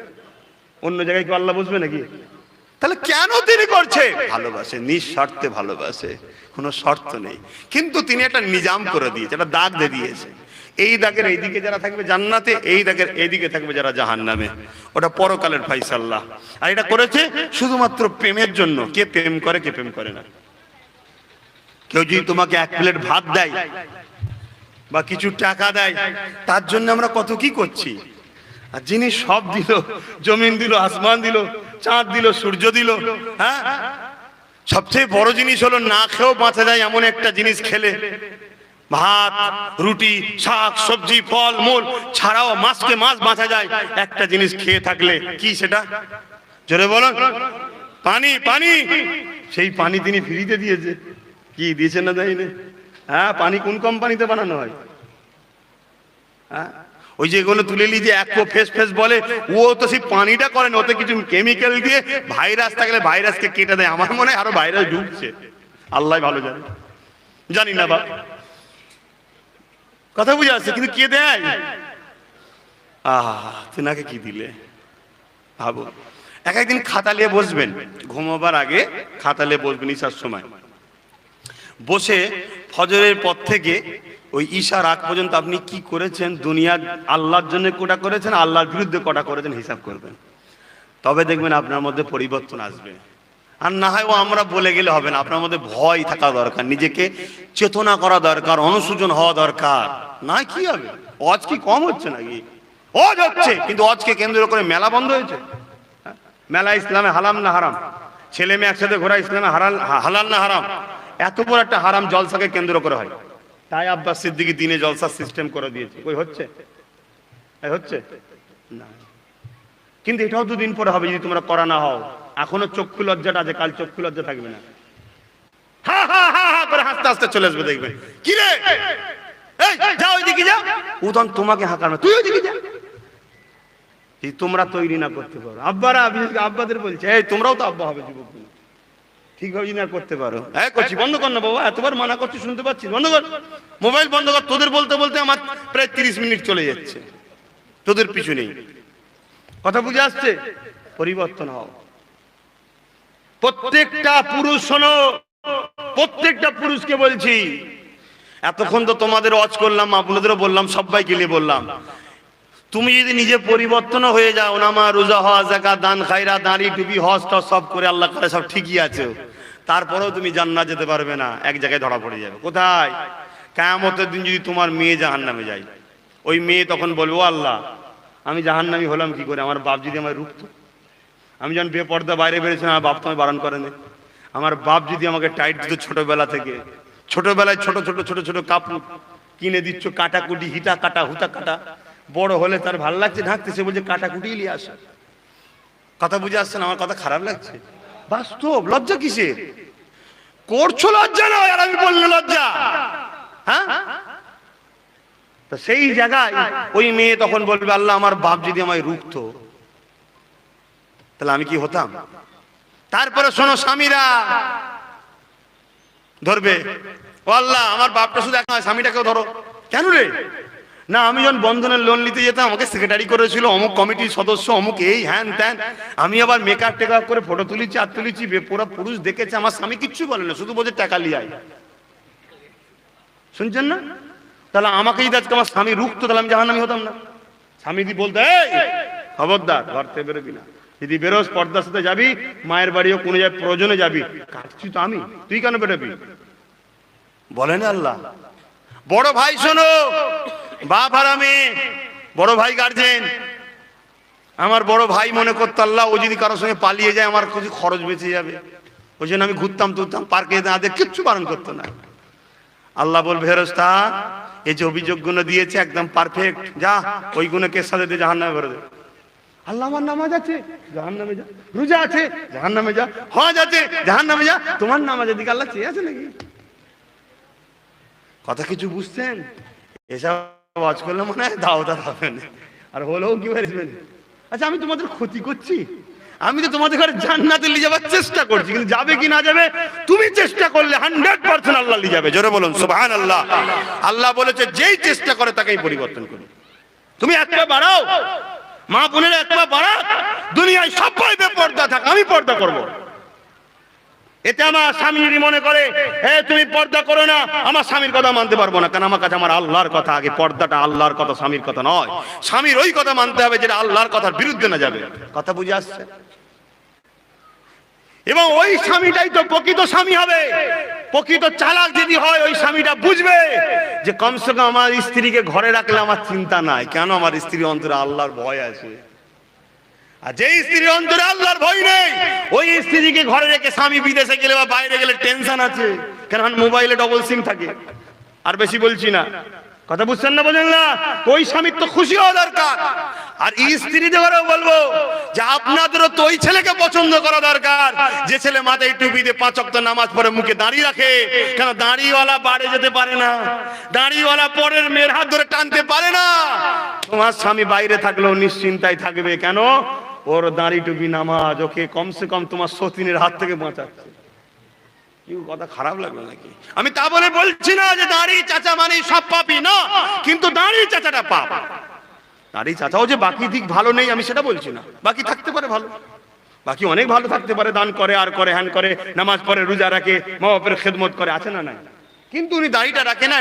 A: অন্য জায়গায় কি আল্লাহ বসবে নাকি? তাহলে কেন তিনি করছে? ভালোবাসে, নিঃস্বার্থে ভালোবাসে, কোনো শর্ত নেই। কিন্তু তিনি একটা নিজাম করে দিয়েছে, একটা দাগ দিয়ে দিয়েছে। এই দাগের এইদিকে যারা থাকবে জান্নাতে, এই দাগের এইদিকে থাকবে যারা জাহান্নামে। ওটা পরকালের ফাইসাল্লাহ। আর এটা করেছে শুধুমাত্র প্রেমের জন্য। কে প্রেম করে, কে প্রেম করে না। কেউ যদি তোমাকে 1 প্লেট ভাত দেয় বা কিছু টাকা দেয়, তার জন্য আমরা কত কি করছি। আর যিনি সব দিল, জমিন দিল, আসমান দিল, চাঁদ দিল, সূর্য দিল, হ্যাঁ, সবচেয়ে বড় জিনিস হলো না খেয়েও বাঁচা যায় এমন একটা জিনিস খেলে। ভাত, রুটি, শাক, সবজি, ফল মূল ছাড়াও মাছকে মাছ বাঁচা যায় একটা জিনিস খেয়ে থাকলে। কি সেটা? জোরে বলুন। পানি। পানি, সেই পানি তিনি ফ্রিতে দিয়েছে। কি দিয়েছেন না দেয়নি? হ্যাঁ, পানি কোন কোম্পানিতে বানানো হয়? হ্যাঁ, ওই যে এগুলো তুলে নিয়ে যে একো ফেস ফেস বলে, ও তো সেই পানিটা করেন, ওতে কিছু কেমিক্যাল দিয়ে ভাইরাস থাকলে ভাইরাসকে কেটে দেয়। আমার মনে হয় আরো ভাইরাস ঢুকছে, আল্লাহ ভালো জানে, জানি না বাপ, কথা বুঝে আসছে। কিন্তু কে দেয়? তেনাকে কি দিলে ভাবো। একদিন খাতা নিয়ে বসবেন, ঘুমাবার আগে খাতা নিয়ে বসবেন ঈশার সময়, বসে ফজরের পর থেকে ওই ঈশার আগ পর্যন্ত আপনি কি করেছেন, দুনিয়া আল্লাহর জন্য কোটা করেছেন, আল্লাহর বিরুদ্ধে কোটা করেছেন, হিসাব করবেন। তবে দেখবেন আপনার মধ্যে পরিবর্তন আসবে। আর না হয় ও আমরা বলে গেলে হবে না, আপনার মধ্যে ভয় থাকা দরকার, নিজেকে চেতনা করা দরকার, অনুশোচন হওয়া দরকার। না কি হবে, অজ কি কম হচ্ছে নাকি? অজ হচ্ছে, কিন্তু অজকে কেন্দ্র করে মেলা বন্ধ হয়েছে। মেলা ইসলামে হালাম না হারাম? ছেলে মেয়ে একসাথে ঘোরা ইসলামে হালাল না হারাম? এত বড় একটা হারাম জলসাকে কেন্দ্র করে হয়। তাই আব্বাস সিদ্দিকী দিনে জলসার সিস্টেম করে দিয়েছে। ওই হচ্ছে হচ্ছে না, কিন্তু এটাও দুদিন পরে হবে যদি তোমরা করা না হও। এখনো চক্ষু লজ্জাটা আছে, কাল চক্ষু লজ্জা থাকবে না। হা হা হা হা করে হাসতে হাসতে চলে আসবে, দেখবে কি রে এই যাও ওইদিকে যাও, ও তখন তোমাকে হাঁকানো, তুই ওইদিকে যা। তোমরা তৈরি না করতে পারো, আব্বারা বিশেষ করে আব্বাদের বলছে, এই তোমরাও তো আব্বা হবে যুবক, ঠিকভাবে যদি না করতে পারো। হ্যাঁ করছি, বন্ধ কর না বাবা, এতবার মানা করছি শুনতে পাচ্ছি, বন্ধ কর মোবাইল, বন্ধ কর। তোদের বলতে বলতে আমার প্রায় 30 মিনিট চলে যাচ্ছে, তোদের পিছু নেই। কথা বুঝে আসছে? পরিবর্তন হও। প্রত্যেকটা পুরুষ, শোনো, প্রত্যেকটা পুরুষকে বলছি, এতক্ষণ তো তোমাদের ওয়াজ করলাম, আপনাদেরও বললাম, সবাইকে নিয়ে বললাম, তুমি যদি নিজে পরিবর্তন হয়ে যাও, নামাজ রোজা হজ যাকাত দান খায়রাত দাড়ি টুপি হজ টজ সব করে আল্লাহ করে সব ঠিকই আছে, তারপরেও তুমি জান্নাত যেতে পারবে না, এক জায়গায় ধরা পড়ে যাবে। কোথায়? কিয়ামতের দিন যদি তোমার মেয়ে জাহান্নামে যায়, ওই মেয়ে তখন বলবে, ও আল্লাহ, আমি জাহান্নামী হলাম কি করে? আমার বাপ যদি আমায় রুখতো, আমি যখন বেপর্দা বাইরে বেরিয়েছিলাম, আমার বাপ তো আমায় বারণ করেনি। আমার বাপ যদি আমাকে টাইট দিত ছোটবেলা থেকে, ছোটবেলায় ছোট ছোট ছোট ছোট কাপড় কিনে দিচ্ছ, কাটাকুটি, হিটা কাটা, হুতা কাটা, বড় হলে তার ভালো লাগছে ঢাকতে, সে বলছে কাটা কুটি নিয়ে আসে। কথা বুঝে আসছে না? আমার কথা খারাপ লাগছে? বাস্তব। লজ্জা কিসে করছো? লজ্জা নয়, আর আমি বললে লজ্জা? হ্যাঁ, তো সেই জায়গায় ওই মেয়ে তখন বলবে, আল্লাহ, আমার বাপ যদি আমায় রুখতো তাহলে আমি কি হতাম? তারপরে শোনো, স্বামীরা ধরবে, ও আল্লাহ, আমার বাপটা শুধু এক নয়, স্বামীটাকেও ধরো। কেন রে? না, আমি যখন বন্ধনের লোন নিতে যেতাম, আমাকে সেক্রেটারি করেছিল অমুক কমিটির সদস্য, অমুক এই হ্যান ত্যান, আমি আবার মেকআপ টেকআপ করে ফটো তুলেছি আর তুলেছি, পুরো পুরুষ দেখেছে, আমার স্বামী কিচ্ছু বলে না, শুধু বলছে টাকা লিয়ে আয়। শুনছেন না? তাহলে আমাকে যদি আজকে আমার স্বামী রুখতো, তাহলে আমি জাহান্নামী হতাম না? স্বামী যদি বলতো, এই খবরদার ঘর থেকে বেরোবি না, যদি বেরোস পর্দার সাথে যাবি, মায়ের বাড়িও কোনো জায়গায় প্রয়োজনে যাবি, কাটছি তো আমি, তুই কেন বেরোবি? বলেন আল্লাহ। বড় ভাই শোনো, বাপ আর আমি, বড় ভাই গার্জেন, আমার বড় ভাই মনে করতো, আল্লাহ, ও যদি কারোর সঙ্গে পালিয়ে যায় আমার কিছু খরচ বেঁচে যাবে, ওই জন্য আমি ঘুরতাম তুলতাম পার্কে, না কিচ্ছু বারণ করতো না। আল্লাহ বলবে, ফেরেশতা, এই যে অভিযোগ গুলো দিয়েছে একদম পারফেক্ট, যা ওই গুণে কেস সাথে দিয়ে জাহান্নামে ভরে দে। আল্লাহ, আমার নামাজ আছে, জাহান্নামে যা, রোজা আছে, জাহান্নামে যা, হজ আছে, জাহান্নামে যা। তোমার নামাজের দিকে আল্লাহ চেয়ে আছে নাকি? কথা কিছু বুঝছেন? এসব ওয়াজ করলে মনে হয় দাওয়াত হবে না, আর হলেও কি বলবেন? আচ্ছা, আমি তোমাদের ক্ষতি করছি? আমি তো তোমাদের ঘরে জান্নাতে নিয়ে যাওয়ার চেষ্টা করছি, কিন্তু যাবে কি না যাবে তুমি চেষ্টা করলে 100% আল্লাহ নিয়ে যাবে। জোরে বলুন সুবহানাল্লাহ। আল্লাহ বলেছে, যেই চেষ্টা করে তাকেই পরিবর্তন করুন। তুমি একটা বাড়াও, মা বোনেরা একটা বাড়া, দুনিয়ায় সবাই বেপর্দা থাক, আমি পর্দা করব। এতে আমার স্বামী যদি মনে করে, তুমি পর্দা করো না, আমার স্বামীর কথা মানতে পারবো না, কারণ আমার কাছে আমার আল্লাহর কথা আগে। পর্দাটা আল্লাহর কথা, স্বামীর কথা নয়। স্বামীর ওই কথা মানতে হবে যেটা আল্লাহর কথার বিরুদ্ধে না যাবে। কথা বুঝে আসছে? এবং ওই স্বামীটাই তো প্রকৃত স্বামী হবে। প্রকৃত চালাক যদি হয়, ওই স্বামীটা বুঝবে যে কমসে কম আমার স্ত্রীকে ঘরে রাখলে আমার চিন্তা নাই, কেন আমার স্ত্রীর অন্তরে আল্লাহর ভয় আছে। আর যে স্ত্রীর অন্তরে আল্লাহর ভয় নেই, ওই স্ত্রীকে ঘরে রেখে স্বামী বিদেশে গেলে বা বাইরে গেলে টেনশন আছে, কারণ মোবাইলে ডবল সিম থাকে। আর বেশি বলছি না, কথা বুঝছেন না, বোঝেন না? ওই স্বামীর তো খুশি হওয়া দরকার। আর স্ত্রীদেরও বলবো যে আপনাদেরও তো ওই ছেলেকে পছন্দ করা দরকার যে ছেলে মাথায় টুপি দিয়ে 5 ওয়াক্ত নামাজ পড়ে, মুখে দাড়ি রাখে। কেন দাড়িওয়ালা বাড়ি যেতে পারে না, দাড়িওয়ালা পরের মেয়ের হাত ধরে টানতে পারে না। তোমার স্বামী বাইরে থাকলেও নিশ্চিন্তায় থাকবে, কেন? ওর দাড়ি টুপি নামাজ ওকে কমসে কম তোমার সতীনের হাত থেকে বাঁচাচ্ছে। কি কথা খারাপ লাগলো নাকি? আমি তা বলে বলছি না যে দাড়ি চাচা মানে সব পাপি না, কিন্তু দাড়ি চাচাটা পাপ। দাড়ি চাচাও যে বাকি দিক ভালো নেই আমি সেটা বলছি না, বাকি থাকতে পারে ভালো, বাকি অনেক ভালো থাকতে পারে, দান করে আর করে হ্যান করে, নামাজ পড়ে, রোজা রাখে, মা বাপের খেদমত করে, আছে না নাই? কিন্তু উনি দাড়িটা রাখে না,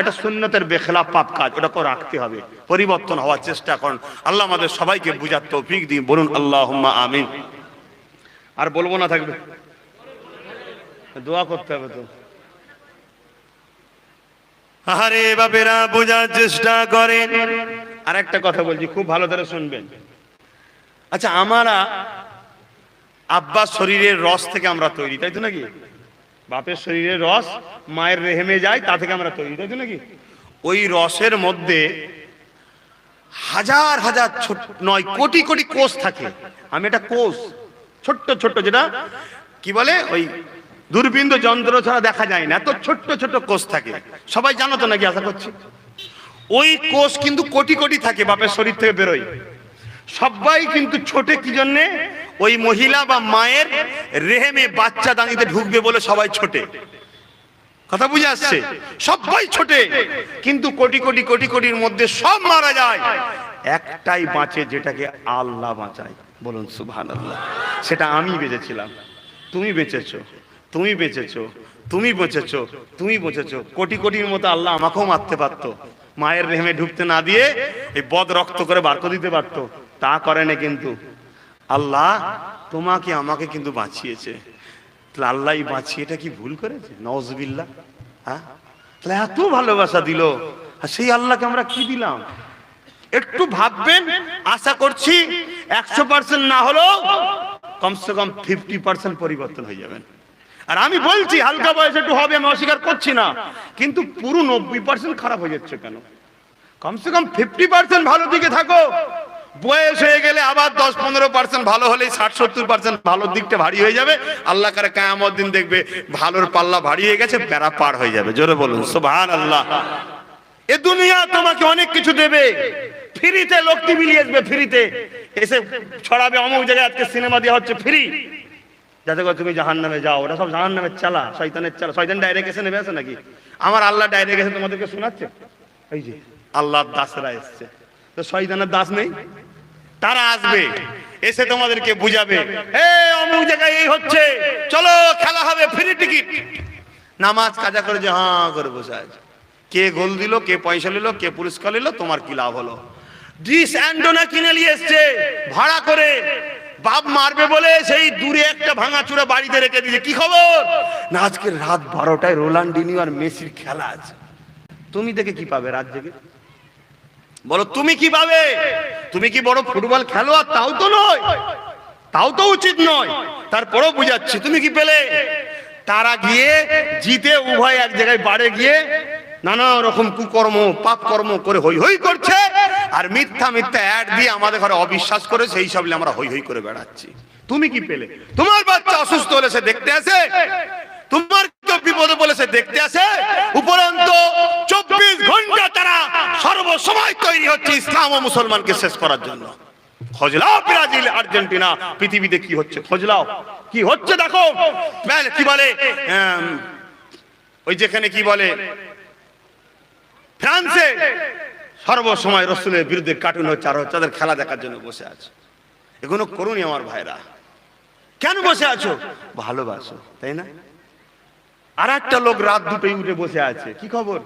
A: এটা সুন্নতের বেখেলাফ পাপ কাজ, ওটাকে রাখতে হবে, পরিবর্তন হওয়ার চেষ্টা করুন। আল্লাহ আমাদের সবাইকে বুঝার তৌফিক দিন, বলুন আল্লাহুম্মা আমিন। আর বলবো না, থাকবে দোয়া করতে হবে তো। আরে বাপেরা বোঝার চেষ্টা করেন। আর একটা কথা বলছি, খুব ভালো করে শুনবেন। আচ্ছা, আমরা আব্বার শরীরের রস থেকে আমরা তৈরি, তাই তো নাকি? বাপের শরীরের রস মায়ের রেহেমে যায়, তা থেকে আমরা তৈরি, তাই তো নাকি? ওই রসের মধ্যে হাজার হাজার ছোট নয় কোটি কোটি কোষ থাকে। আমি এটা কোষ, ছোট্ট ছোট্ট, যেটা কি বলে ওই দূরবীন যন্ত্র ছাড়া দেখা যায় না, এত ছোট্ট ছোট্ট কোষ থাকে। সবাই জানো তো নাকি? আশা করছি। ওই কোষ কিন্তু কোটি কোটি থাকে, বাপের শরীর থেকে বেরোয়। সবাই কিন্তু ছোটে কি জন্যে? ওই মহিলা বা মায়ের রেহেমে বাচ্চা দানিতে ঢুকবে বলে সবাই ছোটে। কথা বুঝে আসছে? সবাই ছোটে, কিন্তু কোটি কোটি কোটি কোটির মধ্যে সব মারা যায়, একটাই বাঁচে, যেটাকে আল্লাহ বাঁচায়। বলুন সুবহানাল্লাহ। সেটা আমি বেঁচেছিলাম, তুমি বেঁচেছো, তুমি বেঁচেছো, তুমি বেঁচেছো, তুমি বেঁচেছো। কোটি কোটির মতো আল্লাহ আমাকেও মারতে পারতো, মায়ের রেহেমে ঢুকতে না দিয়ে এই বদ রক্ত করে বার করে দিতে পারতো, তা করে না। কিন্তু আল্লাহ তোমাকে আমাকে কিন্তু বাঁচিয়েছে। তাহলে আল্লাহ বাঁচিয়ে এটা কি ভুল করেছে? নওয়াজবিল্লাহ। হ্যাঁ, তাহলে এত ভালোবাসা দিল, আর সেই আল্লাহকে আমরা কি দিলাম? একটু ভাববেন। আশা করছি 100% না হলেও কমসে কম 50% পরিবর্তন হয়ে যাবেন। আর আমি বলছি হালকা বয়সে একটু হবে, আমি অস্বীকার করছি না, কিন্তু পুরো 90% খারাপ হয়ে যাচ্ছে কেন? কমসে কম 50% ভালো দিকে থাকো। বয়স হয়ে গেলে আবার 10-15% ভালো হলেই 60-70% ভালোর দিকটা ভারী হয়ে যাবে। আল্লাহ করে কিয়ামত দিন দেখবে ভালোর পাল্লা ভারী হয়ে গেছে, বেড়া পার হয়ে যাবে। জোরে বলুন সুবহানাল্লাহ। এ দুনিয়া তোমাকে অনেক কিছু দেবে, ফ্রিতে লোক টিভি নিয়ে আসবে, ফ্রিতে এসে ছড়াবে অমুক জায়গায় আজকে সিনেমা দেওয়া হচ্ছে ফ্রি, যাতে করে তুমি জাহান্নামে যাও। ওটা সব জাহান্নামের চালা, শয়তানের চালা। শয়তান ডাইরেক্ট এসে নেবে, আছে নাকি? আমার আল্লাহ ডাইরেক্ট এসে তোমাদেরকে শোনাচ্ছে, এই যে আল্লাহর দাসরা এসছে, তো শয়তানের দাস নেই? তারা আসবে, এসে তোমাদেরকে বুঝাবে, অমুক জায়গায় এই হচ্ছে, চলো খেলা হবে, ফ্রি টিকিট। নামাজ কাজা করে যে হাঁ করে বসে আছে। কে গোল দিল, কে পয়সা নিল, কে পুরস্কার নিল, তোমার কি লাভ হলো? ডিস অ্যান্ডোনা কিনে নিয়ে এসছে ভাড়া করে, বাপ মারবে বলে সেই দূরে একটা ভাঙাচুরা বাড়িতে রেখে দিয়েছে। কি খবর? না, আজকে রাত 12টায় রোনাল্ডিনিও আর মেসির খেলা আছে। তুমি দেখে কি পাবে রাত জেগে? বলো তুমি কি পাবে? তুমি কি বড় ফুটবল খেলোয়াড়? তাও তো নয়, তাও তো উচিত নয়। তারপরেও বুঝাচ্ছি, তুমি কি পেলে? তারা গিয়ে জিতে উভয় এক জায়গায় বাড়ে গিয়ে নানা রকম কুকর্ম পাপ কর্ম করে হই হই করছে, আর মিথ্যা মিথ্যা অ্যাড দিয়ে আমাদের ঘরে অবিশ্বাস করে সেই সব আমরা হই হই করে বেড়াচ্ছি। তুমি কি পেলে? তোমার বাচ্চা অসুস্থ হলে সে দেখতে আসে, তোমার কেউ বিপদে বলে সে দেখতে আসে। উপরন্ত 24 ঘন্টা তারা সর্বসময় তৈরি হচ্ছে ইসলাম ও মুসলমানকে শেষ করার জন্য। খোঁজ লাও ব্রাজিল, আর্জেন্টিনা, পৃথিবীতে কি হচ্ছে খোঁজ লাও, কি হচ্ছে দেখো। কি বলে ওই যেখানে কি বলে ফ্রান্সে সর্বসময় রসুলের বিরুদ্ধে কার্টুন হচ্ছে, আর হচ্ছে তাদের খেলা দেখার জন্য বসে আছে। এগুলো করুনি আমার ভাইরা। কেন বসে আছো? ভালোবাসো, তাই না? আর একটা লোক রাত 2টোয় উঠে বসে আছে, কি খবর?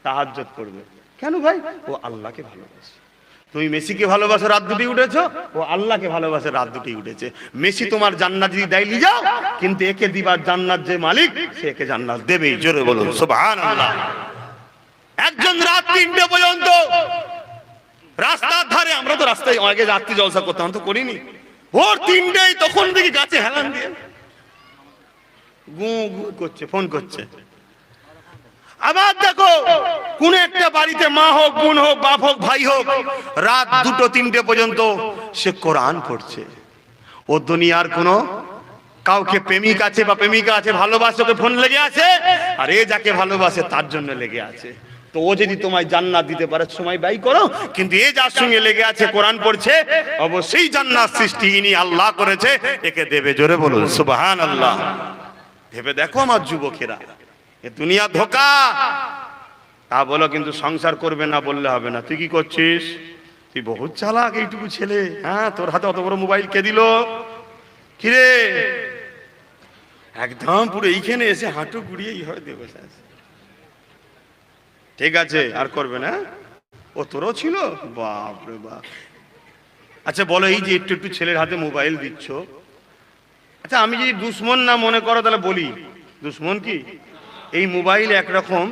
A: তাহাজ্জুদ করবে। কেন ভাই? ও আল্লাহকে ভালোবাসে। তুমি মেসিকে ভালোবাসো, রাত 2টোয় উঠেছো, ও আল্লাহকে ভালোবাসে, রাত 2টোয় উঠেছে। মেসি তোমার জান্নাত যদি দেয় নিয়ে যাও, কিন্তু একে দিবার জান্নাত যে মালিক, সে একে জান্নাত দেবেই। জোরে বলুন সুবহানাল্লাহ। একজন রাত 3টে পর্যন্ত রাস্তার ধারে, আমরা তো রাস্তায় আগে রাত্রি জলসা করতাম, তো করিনি। ভোর 3টেই তখন দেখি গাছে হেলান দিয়ে গু গু করছে, ফোন করছে। আবার দেখো কোন একটা বাড়িতে মা হোক, বোন হোক, বাপ হোক, ভাই হোক, রাত 2-3টে পর্যন্ত সে কোরআন পড়ছে। ও দুনিয়ার কোনো কাউকে প্রেমিক আছে বা প্রেমিকা আছে, ভালোবাসে, ওকে ফোন লেগে আছে, আর এ যাকে ভালোবাসে তার জন্য লেগে আছে। তো ও যদি তোমায় জান্নাত দিতে পারে সময় ব্যয় করো, কিন্তু এ যার সঙ্গে লেগে আছে কোরআন পড়ছে, অবশ্যই জান্নাত সৃষ্টি ইনি আল্লাহ করেছে, একে দেবে। জোরে বলুন সুবহানাল্লাহ। ভেবে দেখো আমার যুবকেরা, এ দুনিয়া ধোঁকা। তা বলো কিন্তু সংসার করবে না বললে হবে না। তুই কি করছিস? তুই বহুত চালাক এইটুকু ছেলে, হ্যাঁ, তোর হাতে অত বড় মোবাইল কে দিল? কিরে, একদম পুরো এইখানে এসে হাঁটু গুড়িয়ে এইভাবে দিয়ে বসে আছে। ঠিক আছে, আর করবে না? ও তোরও ছিল? বাপ রে বাপ। আচ্ছা বলো, এই যে একটু একটু ছেলের হাতে মোবাইল দিচ্ছ, আচ্ছা আমি যদি দুশ্মন না মনে করো তাহলে বলি, দুশ্মন কি? এই মোবাইল একরকম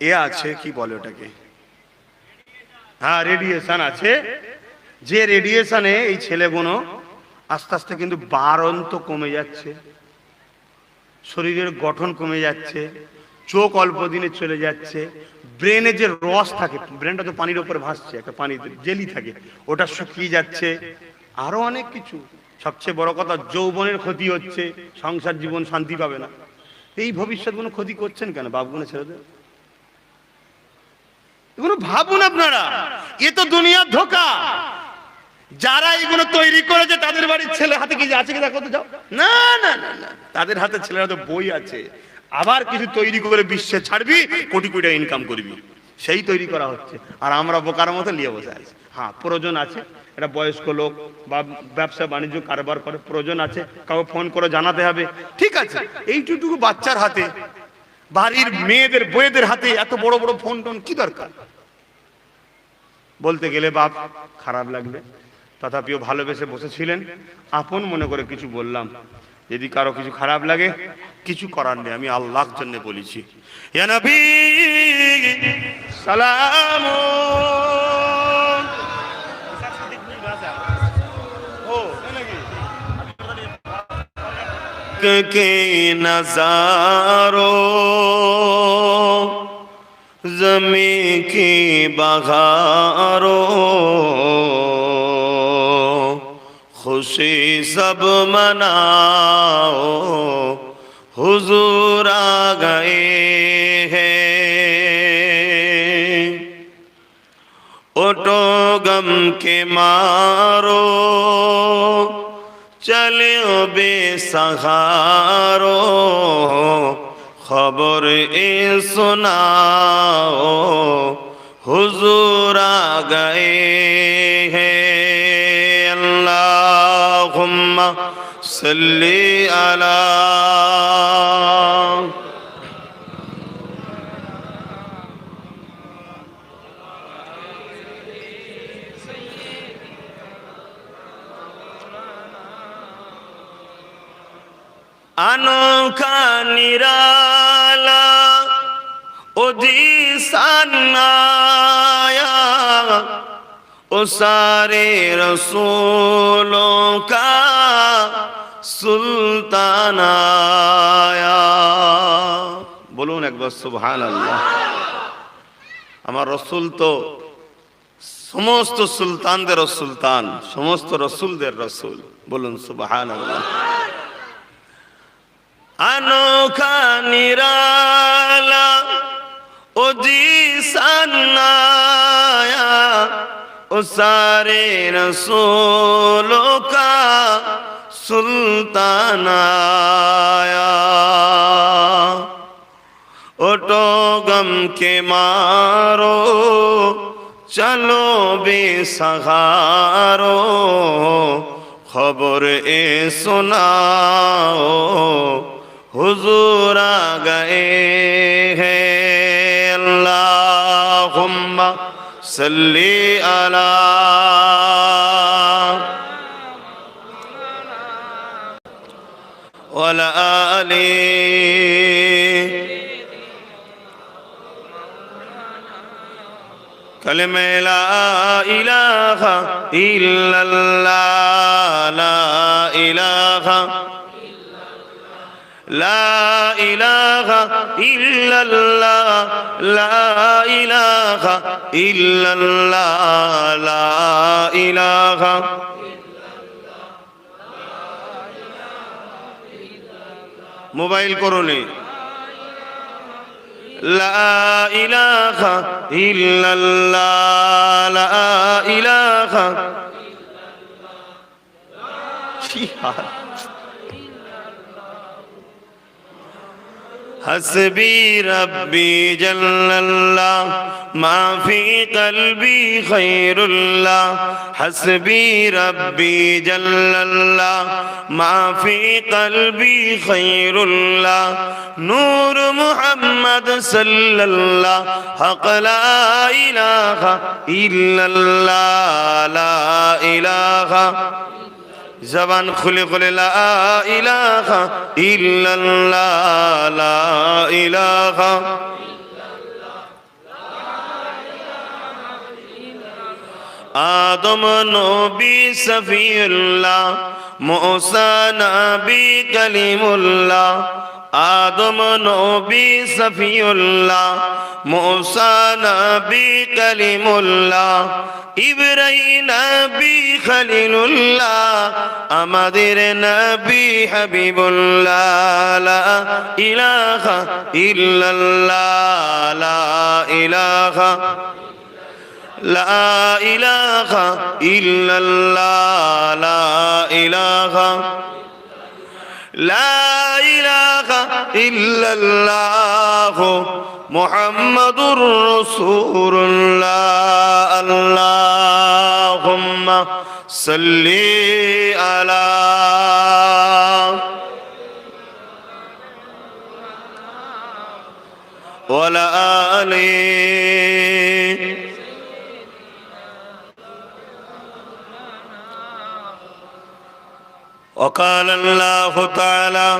A: এ আছে, কি বলে ওটাকে, হ্যাঁ রেডিয়েশন আছে, যে রেডিয়েশনে এই ছেলেগুলো আস্তে আস্তে কিন্তু বাড়ন্ত কমে যাচ্ছে, শরীরের গঠন কমে যাচ্ছে, চোখ অল্প দিনে চলে যাচ্ছে, ব্রেনে যে রস থাকে, ব্রেনটা তো পানির উপরে ভাসছে, একটা পানিতে জেলি থাকে, ওটা শুকিয়ে যাচ্ছে, আরো অনেক কিছু। সবচেয়ে বড় কথা, যৌবনের ক্ষতি হচ্ছে, সংসার জীবন শান্তি পাবে না। এই ভবিষ্যৎ কোনো ক্ষতি করছেন কেন বাপগুলো ছেলেদের? এগুলো ভাবুন আপনারা, এ তো দুনিয়ার ধোঁকা। যারা এগুলো তৈরি করেছে তাদের বাড়ির ছেলে হাতে কি আছে কি দেখো তো যাও, না না না না, তাদের হাতে ছেলেরা তো বই আছে, আবার কিছু তৈরি করে বিশ্বে ছাড়বি, কোটি কোটি টাকা ইনকাম করবি, সেই তৈরি করা হচ্ছে। আর আমরা বোকার মতো নিয়ে বসে আছি। হ্যাঁ প্রয়োজন আছে, এটা বয়স্ক লোক বা ব্যবসা বাণিজ্য কারবার করে, প্রয়োজন আছে, কাউকে ফোন করে জানাতে হবে, ঠিক আছে। এইটুকু বাচ্চার হাতে, বাড়ির মেয়েদের বইয়েদের হাতে এত বড় বড় ফোন টোন কি দরকার? বলতে গেলে বাপ খারাপ লাগবে, তথাপিও ভালোবেসে বসেছিলেন, আপন মনে করে কিছু বললাম। যদি কারো কিছু খারাপ লাগে, কিছু করার নেই, আমি আল্লাহর জন্য বলেছি। ইয়া নবী সালাম के नजारों ज़मीं की बहारों खुशी सब मनाओ, हुजूर आ गए हैं। उठो गम के मारो, चले बेसहारो, खबर ए सुनाओ, हुजूर आ गए हैं। अल्लाहुम्मा सल्ली अला अनोखा निराला उदिसान आया, ओ सारे रसूलों का सुल्तान आया। बोलून एक बार सुभान अल्लाह। আমার রসুল তো সমস্ত সুলতানদের সুলতান, সমস্ত রসুলদের রসুল। বলুন সুবহানাল্লাহ। अनोखा निराला ओ जीसान आया, ओ सारे रसूलों का सुल्तान आया। उठो गम के मारो, चलो बेसहारो, खबर ए सुनाओ, हुजूर आ गए हैं। अल्लाहुम्मा सल्ली अला वला आली कलमे ला इलाहा इल्लल्लाह, ला इलाहा লা ইলাহা ইল্লাল্লাহ, লা ইলাহা ইল্লাল্লাহ, লা ইলাহা। মোবাইল করুন, লা ইলাহা ইল্লাল্লাহ, লা ইলাহা। حسبي ربي جل الله ما في قلبي خير الله، حسبي ربي جل الله ما في قلبي خير الله، نور محمد صلى الله حق لا إله إلا الله، لا إله। জবান খুলে খুলে লা ইলাহা ইল্লাল্লাহ, লা ইলাহা। আদম নবী সফিউল্লাহ, মুসা নবী কলিমুল্লাহ, আদম নবী সফিউল্লাহ, মুসা নবী কলিমুল্লাহ, ইব্রাহিম নবী খলিলুল্লাহ, আমাদের নবী হাবিবুল্লাহ, লা ইলাহা ইল্লাল্লাহ, লা ইলাহা, লা ইলাহা ইল্লাল্লাহ, লা ইলাহা, লা ইলাহা ইল্লাল্লাহ মুহাম্মাদুর রাসূলুল্লাহ। আল্লাহুম্মা সাল্লি আলা ওয়া আলা আলিহি। وقال الله تعالى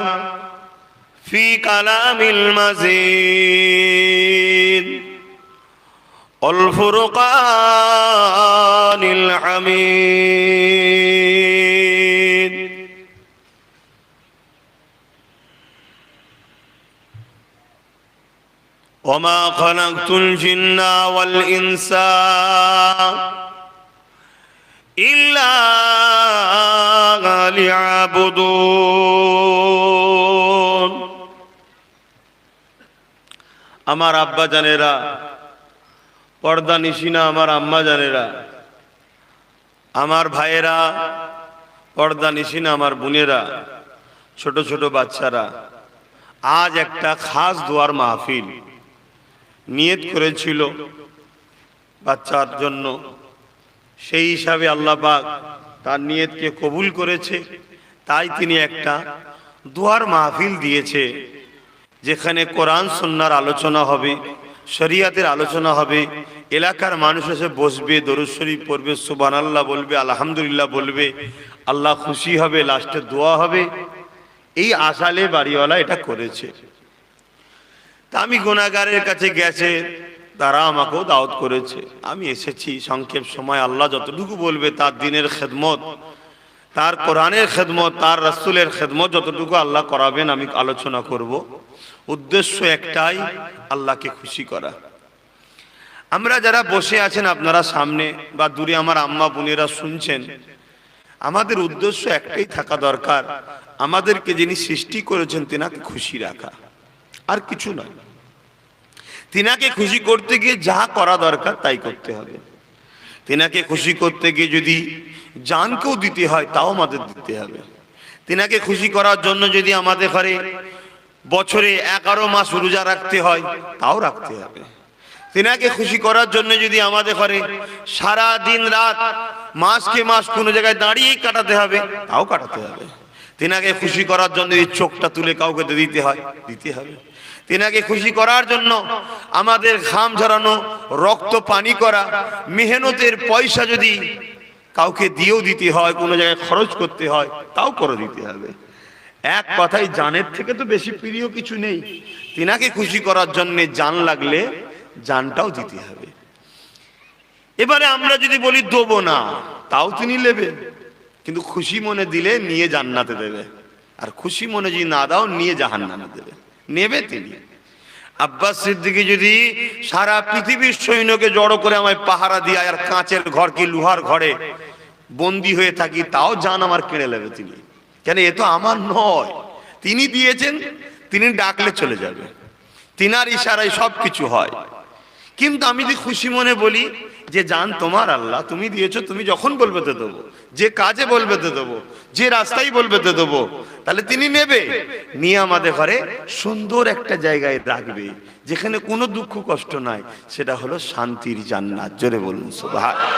A: في كلام المزيد والفرقان الحميد، وما خلقت الجن والإنس إلا লিয়াবুদুন। আমার আব্বা জানেরা, পর্দা নিশিনা আমার আম্মা জানেরা, আমার ভাইয়েরা, পর্দা নিশিনা আমার বোনেরা, ছোট ছোট বাচ্চারা, আজ একটা খাস দোয়ার মাহফিল নিয়ত করেছিল বাচ্চার জন্য। সেই হিসাবে আল্লাহ পাক তার নিয়তকে কবুল করেছে, তাই তিনি একটা দোয়ার মাহফিল দিয়েছে, যেখানে কোরআন সুন্নাহর আলোচনা হবে, শরিয়াতের আলোচনা হবে, এলাকার মানুষ এসে বসবে, দরুদ শরীফ পড়বে, সুবহানাল্লাহ বলবে, আলহামদুলিল্লাহ বলবে, আল্লাহ খুশি হবে, লাস্টে দোয়া হবে। এই আশালে বাড়িওয়ালা এটা করেছে। তা আমি গুনাহগারের কাছে গেছে, তারা আমাকেও দাওয়াত করেছে, আমি এসেছি। সংক্ষেপ সময় আল্লাহ যতটুকু বলবে তার দ্বীনের খেদমত, তার কোরআনের খেদমত, তার রাসূলের খেদমত যতটুকু আল্লাহ করাবেন আমি আলোচনা করব। উদ্দেশ্য একটাই, আল্লাহকে খুশি করা। আমরা যারা বসে আছেন, আপনারা সামনে বা দূরে আমার আম্মা বোনেরা শুনছেন, আমাদের উদ্দেশ্য একটাই থাকা দরকার, আমাদেরকে যিনি সৃষ্টি করেছেন তিনাকে খুশি রাখা, আর কিছু নয়। তিনাকে খুশি করতে গিয়ে যা করা দরকার তাই করতে হবে। তিনাকে খুশি করতে গিয়ে যদি জানকেও দিতে হয় তাও আমাদের দিতে হবে। তিনাকে খুশি করার জন্য যদি আমাদের ঘরে বছরে 11 মাস রোজা রাখতে হয় তাও রাখতে হবে। তিনাকে খুশি করার জন্য যদি আমাদের ঘরে সারা দিন রাত মাসকে মাস কোনো জায়গায় দাঁড়িয়েই কাটাতে হবে তাও কাটাতে হবে। তিনাকে খুশি করার জন্য যদি চোখটা তুলে কাউকে দিতে হয় দিতে হবে। তিনাকে খুশি করার জন্য আমাদের ঘাম ঝরানো, রক্ত পানি করা, মেহনতের পয়সা যদি কাউকে দিয়েও দিতে হয়, কোনো জায়গায় খরচ করতে হয় তাও করে দিতে হবে। এক কথায় জানের থেকে তো বেশি প্রিয় কিছু নেই। তিনাকে খুশি করার জন্য জান লাগলে জানটাও দিতে হবে। এবারে আমরা যদি বলি দেবো না, তাও তিনি নেবেন, কিন্তু খুশি মনে দিলে নিয়ে জান্নাতে দেবে। আর খুশি মনে যদি না দাও নিয়ে জাহান্নামে দেবে, নেবে তিনি। আব্বাস সিদ্দিকী যদি সারা পৃথিবীর সৈন্যকে জড়ো করে আমায় পাহারা দিয়ে আর কাঁচের ঘর কি লোহার ঘরে বন্দী হয়ে থাকি, তাও জান আমার কেড়ে নেবে তিনি। কেন, এ তো আমার নয়, তিনি দিয়েছেন, তিনি ডাকলে চলে যাবে, তিনার ইশারায় সব কিছু হয়। কিন্তু আমি যদি খুশি মনে বলি যে জান তোমার, আল্লাহ তুমি দিয়েছো, তুমি যখন বলবে তো দেবো, যে কাজে বলবে তো দেবো, যে রাস্তায় বলবে তো দেবো, তাহলে তিনি নেবে, নিয়ে আমাদের ঘরে সুন্দর একটা জায়গায় রাখবে যেখানে কোনো দুঃখ কষ্ট নাই, সেটা হলো শান্তির জান্নাত। জোরে বলুন সুবহানাল্লাহ।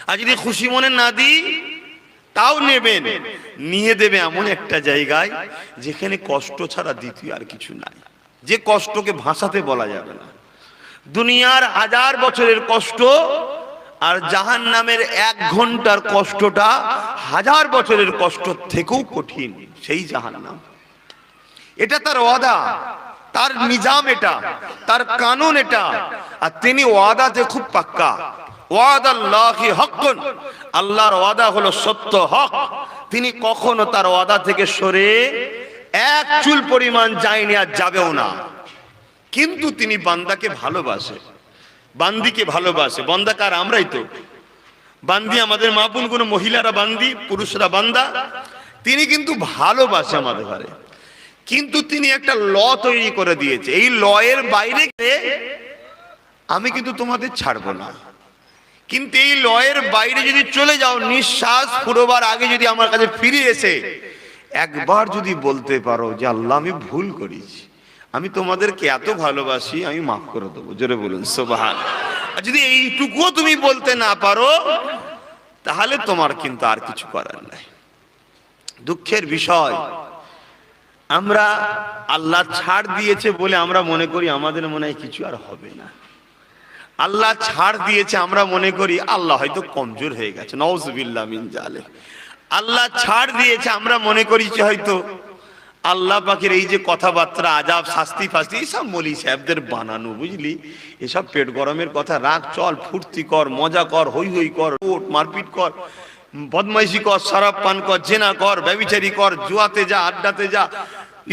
A: আর যদি খুশি মনে না দিই তাও নেবেন, নিয়ে দেবে এমন একটা জায়গায় যেখানে কষ্ট ছাড়া দ্বিতীয় আর কিছু নাই, যে কষ্টকে ভাষাতে বলা যাবে না। দুনিয়ার 1000 বছরের কষ্ট আর জাহান্নামের 1 ঘন্টার কষ্টটা 1000 বছরের কষ্ট থেকেও কঠিন। সেই জাহান্নাম, এটা তার ওয়াদা, তার নিজাম, এটা তার কানুন, এটা। আর তিনি ওয়াদাতে খুব পাক্কা। ওয়াদাল্লাহি হাক্কুন, আল্লাহর ওয়াদা হলো সত্য, হক। তিনি কখনো তার ওয়াদা থেকে সরে এক চুল পরিমাণ যায়নি, আর যাবেও না। কিন্তু তিনি বান্দাকে ভালোবাসে, বান্দিকে ভালোবাসে। বান্দাকার আমরাই তো বান্দি, আমাদের মা বোন কোনো মহিলারা বান্দি, পুরুষরা বান্দা। তিনি কিন্তু ভালোবাসে আমাদের ঘরে, কিন্তু তিনি একটা ল তৈরি করে দিয়েছে, এই ল এর বাইরে গেলে আমি কিন্তু তোমাদের ছাড়বো না। কিন্তু এই ল এর বাইরে যদি চলে যাও, নিঃশ্বাস ফুরোবার আগে যদি আমার কাছে ফিরে এসে একবার যদি বলতে পারো যে আল্লাহ আমি ভুল করেছি, আমি তোমাদেরকে এত ভালোবাসি, আমি মাফ করে দেবো। জোরে বলুন সুবহানাল্লাহ। আর যদি এইটুকুও তুমি বলতে না পারো, তাহলে তোমার কিন্তু আর কিছু করার নাই। দুঃখের বিষয়, আমরা আল্লাহ ছাড় দিয়েছে বলে আমরা মনে করি আমাদের মনে হয় কিছু আর হবে না। আল্লাহ ছাড় দিয়েছে, আমরা মনে করি আল্লাহ হয়তো কমজোর হয়ে গেছে, নাউযুবিল্লাহ মিন জালিক। আল্লাহ ছাড় দিয়েছে, আমরা মনে করি যে হয়তো আল্লাহ পাকের এই যে কথাবার্তা, আজাব, শাস্তি ফাস্তি, এসব মৌলী সাহেবদের বানানো, বুঝলি? এসব পেট গরমের কথা রাখ, চল ফুর্তি কর, মজা কর, হই হই কর, ওট মারপিট কর, বদমাইশি কর, শরাব পান কর, জেনা কর, ব্যভিচারী কর, জুয়াতে যা, আড্ডাতে যা,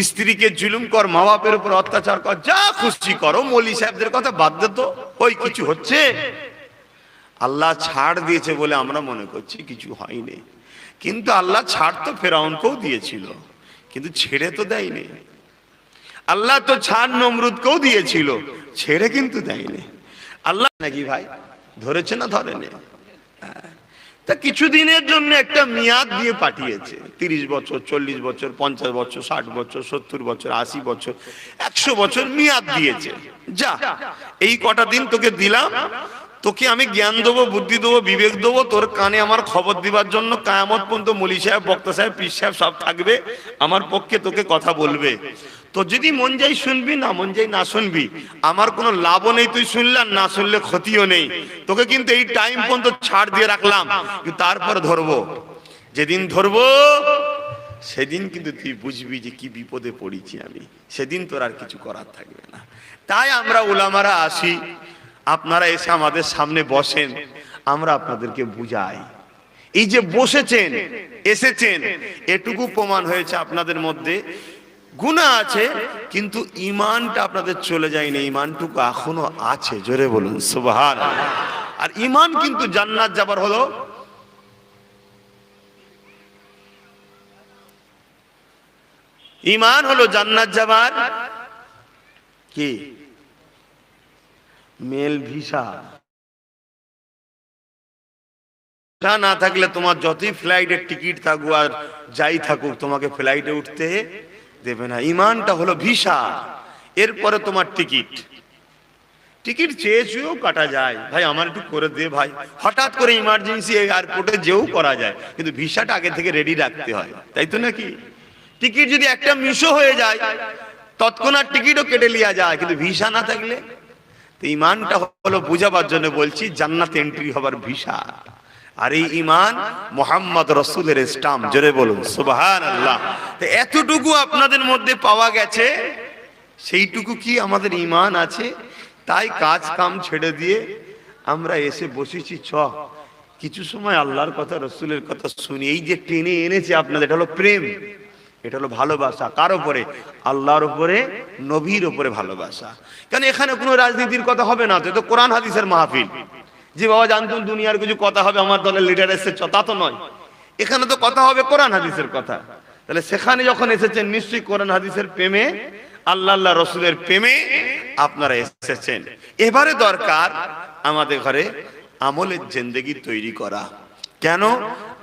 A: স্ত্রীকে জুলুম কর, মা বাপের উপর অত্যাচার কর, যা খুশি করো। মৌলী সাহেবদের কথা বাদ দে তো, ওই কিছু হচ্ছে? আল্লাহ ছাড় দিয়েছে বলে আমরা মনে করছি কিছু হয়নি, কিন্তু আল্লাহ ছাড় তো ফেরাউনকেও দিয়েছিল, কিন্তু ছেড়ে তো দেয়নি। আল্লাহ তো ছাড় নমরুদকেও দিয়েছিল, ছেড়ে কিন্তু দেয়নি। আল্লাহ নাকি ভাই ধরেছে না ধরেনি? তা কিছুদিনের জন্য একটা মেয়াদ দিয়ে পাঠিয়েছে, 30 বছর, 40 বছর, 50 বছর, 60 বছর, 70 বছর, 80 বছর, 100 বছর মেয়াদ দিয়েছে। যা, এই কটা দিন তোকে দিলাম, তোকে আমি জ্ঞান দেবো, বুদ্ধি দেবো, বিবেক দেবো, তোর কানে আমার খবর দিবার জন্য কিয়ামত পর্যন্ত মৌলী সাহেব, বক্তা সাহেব, পীর সাহেব সব থাকবে, আমার পক্ষে তোকে কথা বলবে। তো যদি মন যাই শুনবি, না মন যাই না শুনবি, আমার কোনো লাভও নেই, তুই শুনলে আর না শুনলে ক্ষতিও নেই। তোকে কিন্তু এই টাইম পর্যন্ত ছাড় দিয়ে রাখলাম, কিন্তু তারপরে ধরবো। যেদিন ধরবো সেদিন কিন্তু তুই বুঝবি যে কি বিপদে পড়েছি আমি, সেদিন তোর আর কিছু করার থাকবে না। তাই আমরা উলামারা আসি, আপনারা এসে আমাদের সামনে বসেন, আমরা আপনাদেরকে বুঝাই। এই যে বসেছেন, এসেছেন, এটুকু প্রমাণ হয়েছে আপনাদের মধ্যে গুনাহ আছে, কিন্তু ঈমানটা আপনাদের চলে যায়নি, ঈমানটুকু এখনো আছে। জোরে বলুন সুবহানাল্লাহ। আর ঈমান কিন্তু জান্নাত যাবার হলো, ঈমান হলো জান্নাত যাবার কি মেল ভিসা। না থাকলে তোমার যতই ফ্লাইটের টিকিট থাকুক আর যাই থাকুক, তোমাকে ফ্লাইটে উঠতে দেবে না। ঈমানটা হলো ভিসা, এরপরে তোমার টিকিট। টিকিট চেয়েও কাটা যায়, ভাই আমার একটু করে দে ভাই, হঠাৎ করে ইমার্জেন্সি এয়ারপোর্টে যেও করা যায়, কিন্তু ভিসাটা আগে থেকে রেডি রাখতে হয়, তাই তো নাকি? টিকিট যদি একটা মিসও হয়ে যায়, তৎক্ষণাৎ টিকিটও কেটে লিয়া যায়, কিন্তু ভিসা না থাকলে। তো ঈমানটা হলো বুঝাবার জন্য বলছি, জান্নাতে এন্ট্রি হবার ভিসা। আর এই ঈমান মুহাম্মদ রাসূলের স্টাম্প। জোরে বলুন সুবহানাল্লাহ। তো এতটুকু আপনাদের মধ্যে পাওয়া গেছে, সেইটুকু কি আমাদের ঈমান আছে? তাই কাজ কাম ছেড়ে দিয়ে আমরা এসে বসেছি, কিছু সময় আল্লাহর কথা, রাসূলের কথা শুনি। এই যে টেনে এনেছে আপনাদের, এটা হলো প্রেম। এটা হলো ভালোবাসা। কার উপরে? আল্লাহর উপরে, নবীর উপরে ভালোবাসা। কেন এখানে কোনো রাজনীতির কথা হবে না, তো কোরআন হাদিসের মাহফিল। যে বাবা জানতুন দুনিয়ার কিছু কথা হবে, আমার দলের লিডার এসেছে, তা তো নয়। এখানে তো কথা হবে কোরআন হাদিসের কথা। তাহলে সেখানে যখন এসেছেন নিশ্চয়ই কোরআন হাদিসের প্রেমে, আল্লাহ রসুলের প্রেমে আপনারা এসেছেন। এবারে দরকার আমাদের ঘরে আমলের জিন্দেগি তৈরি করা। কেন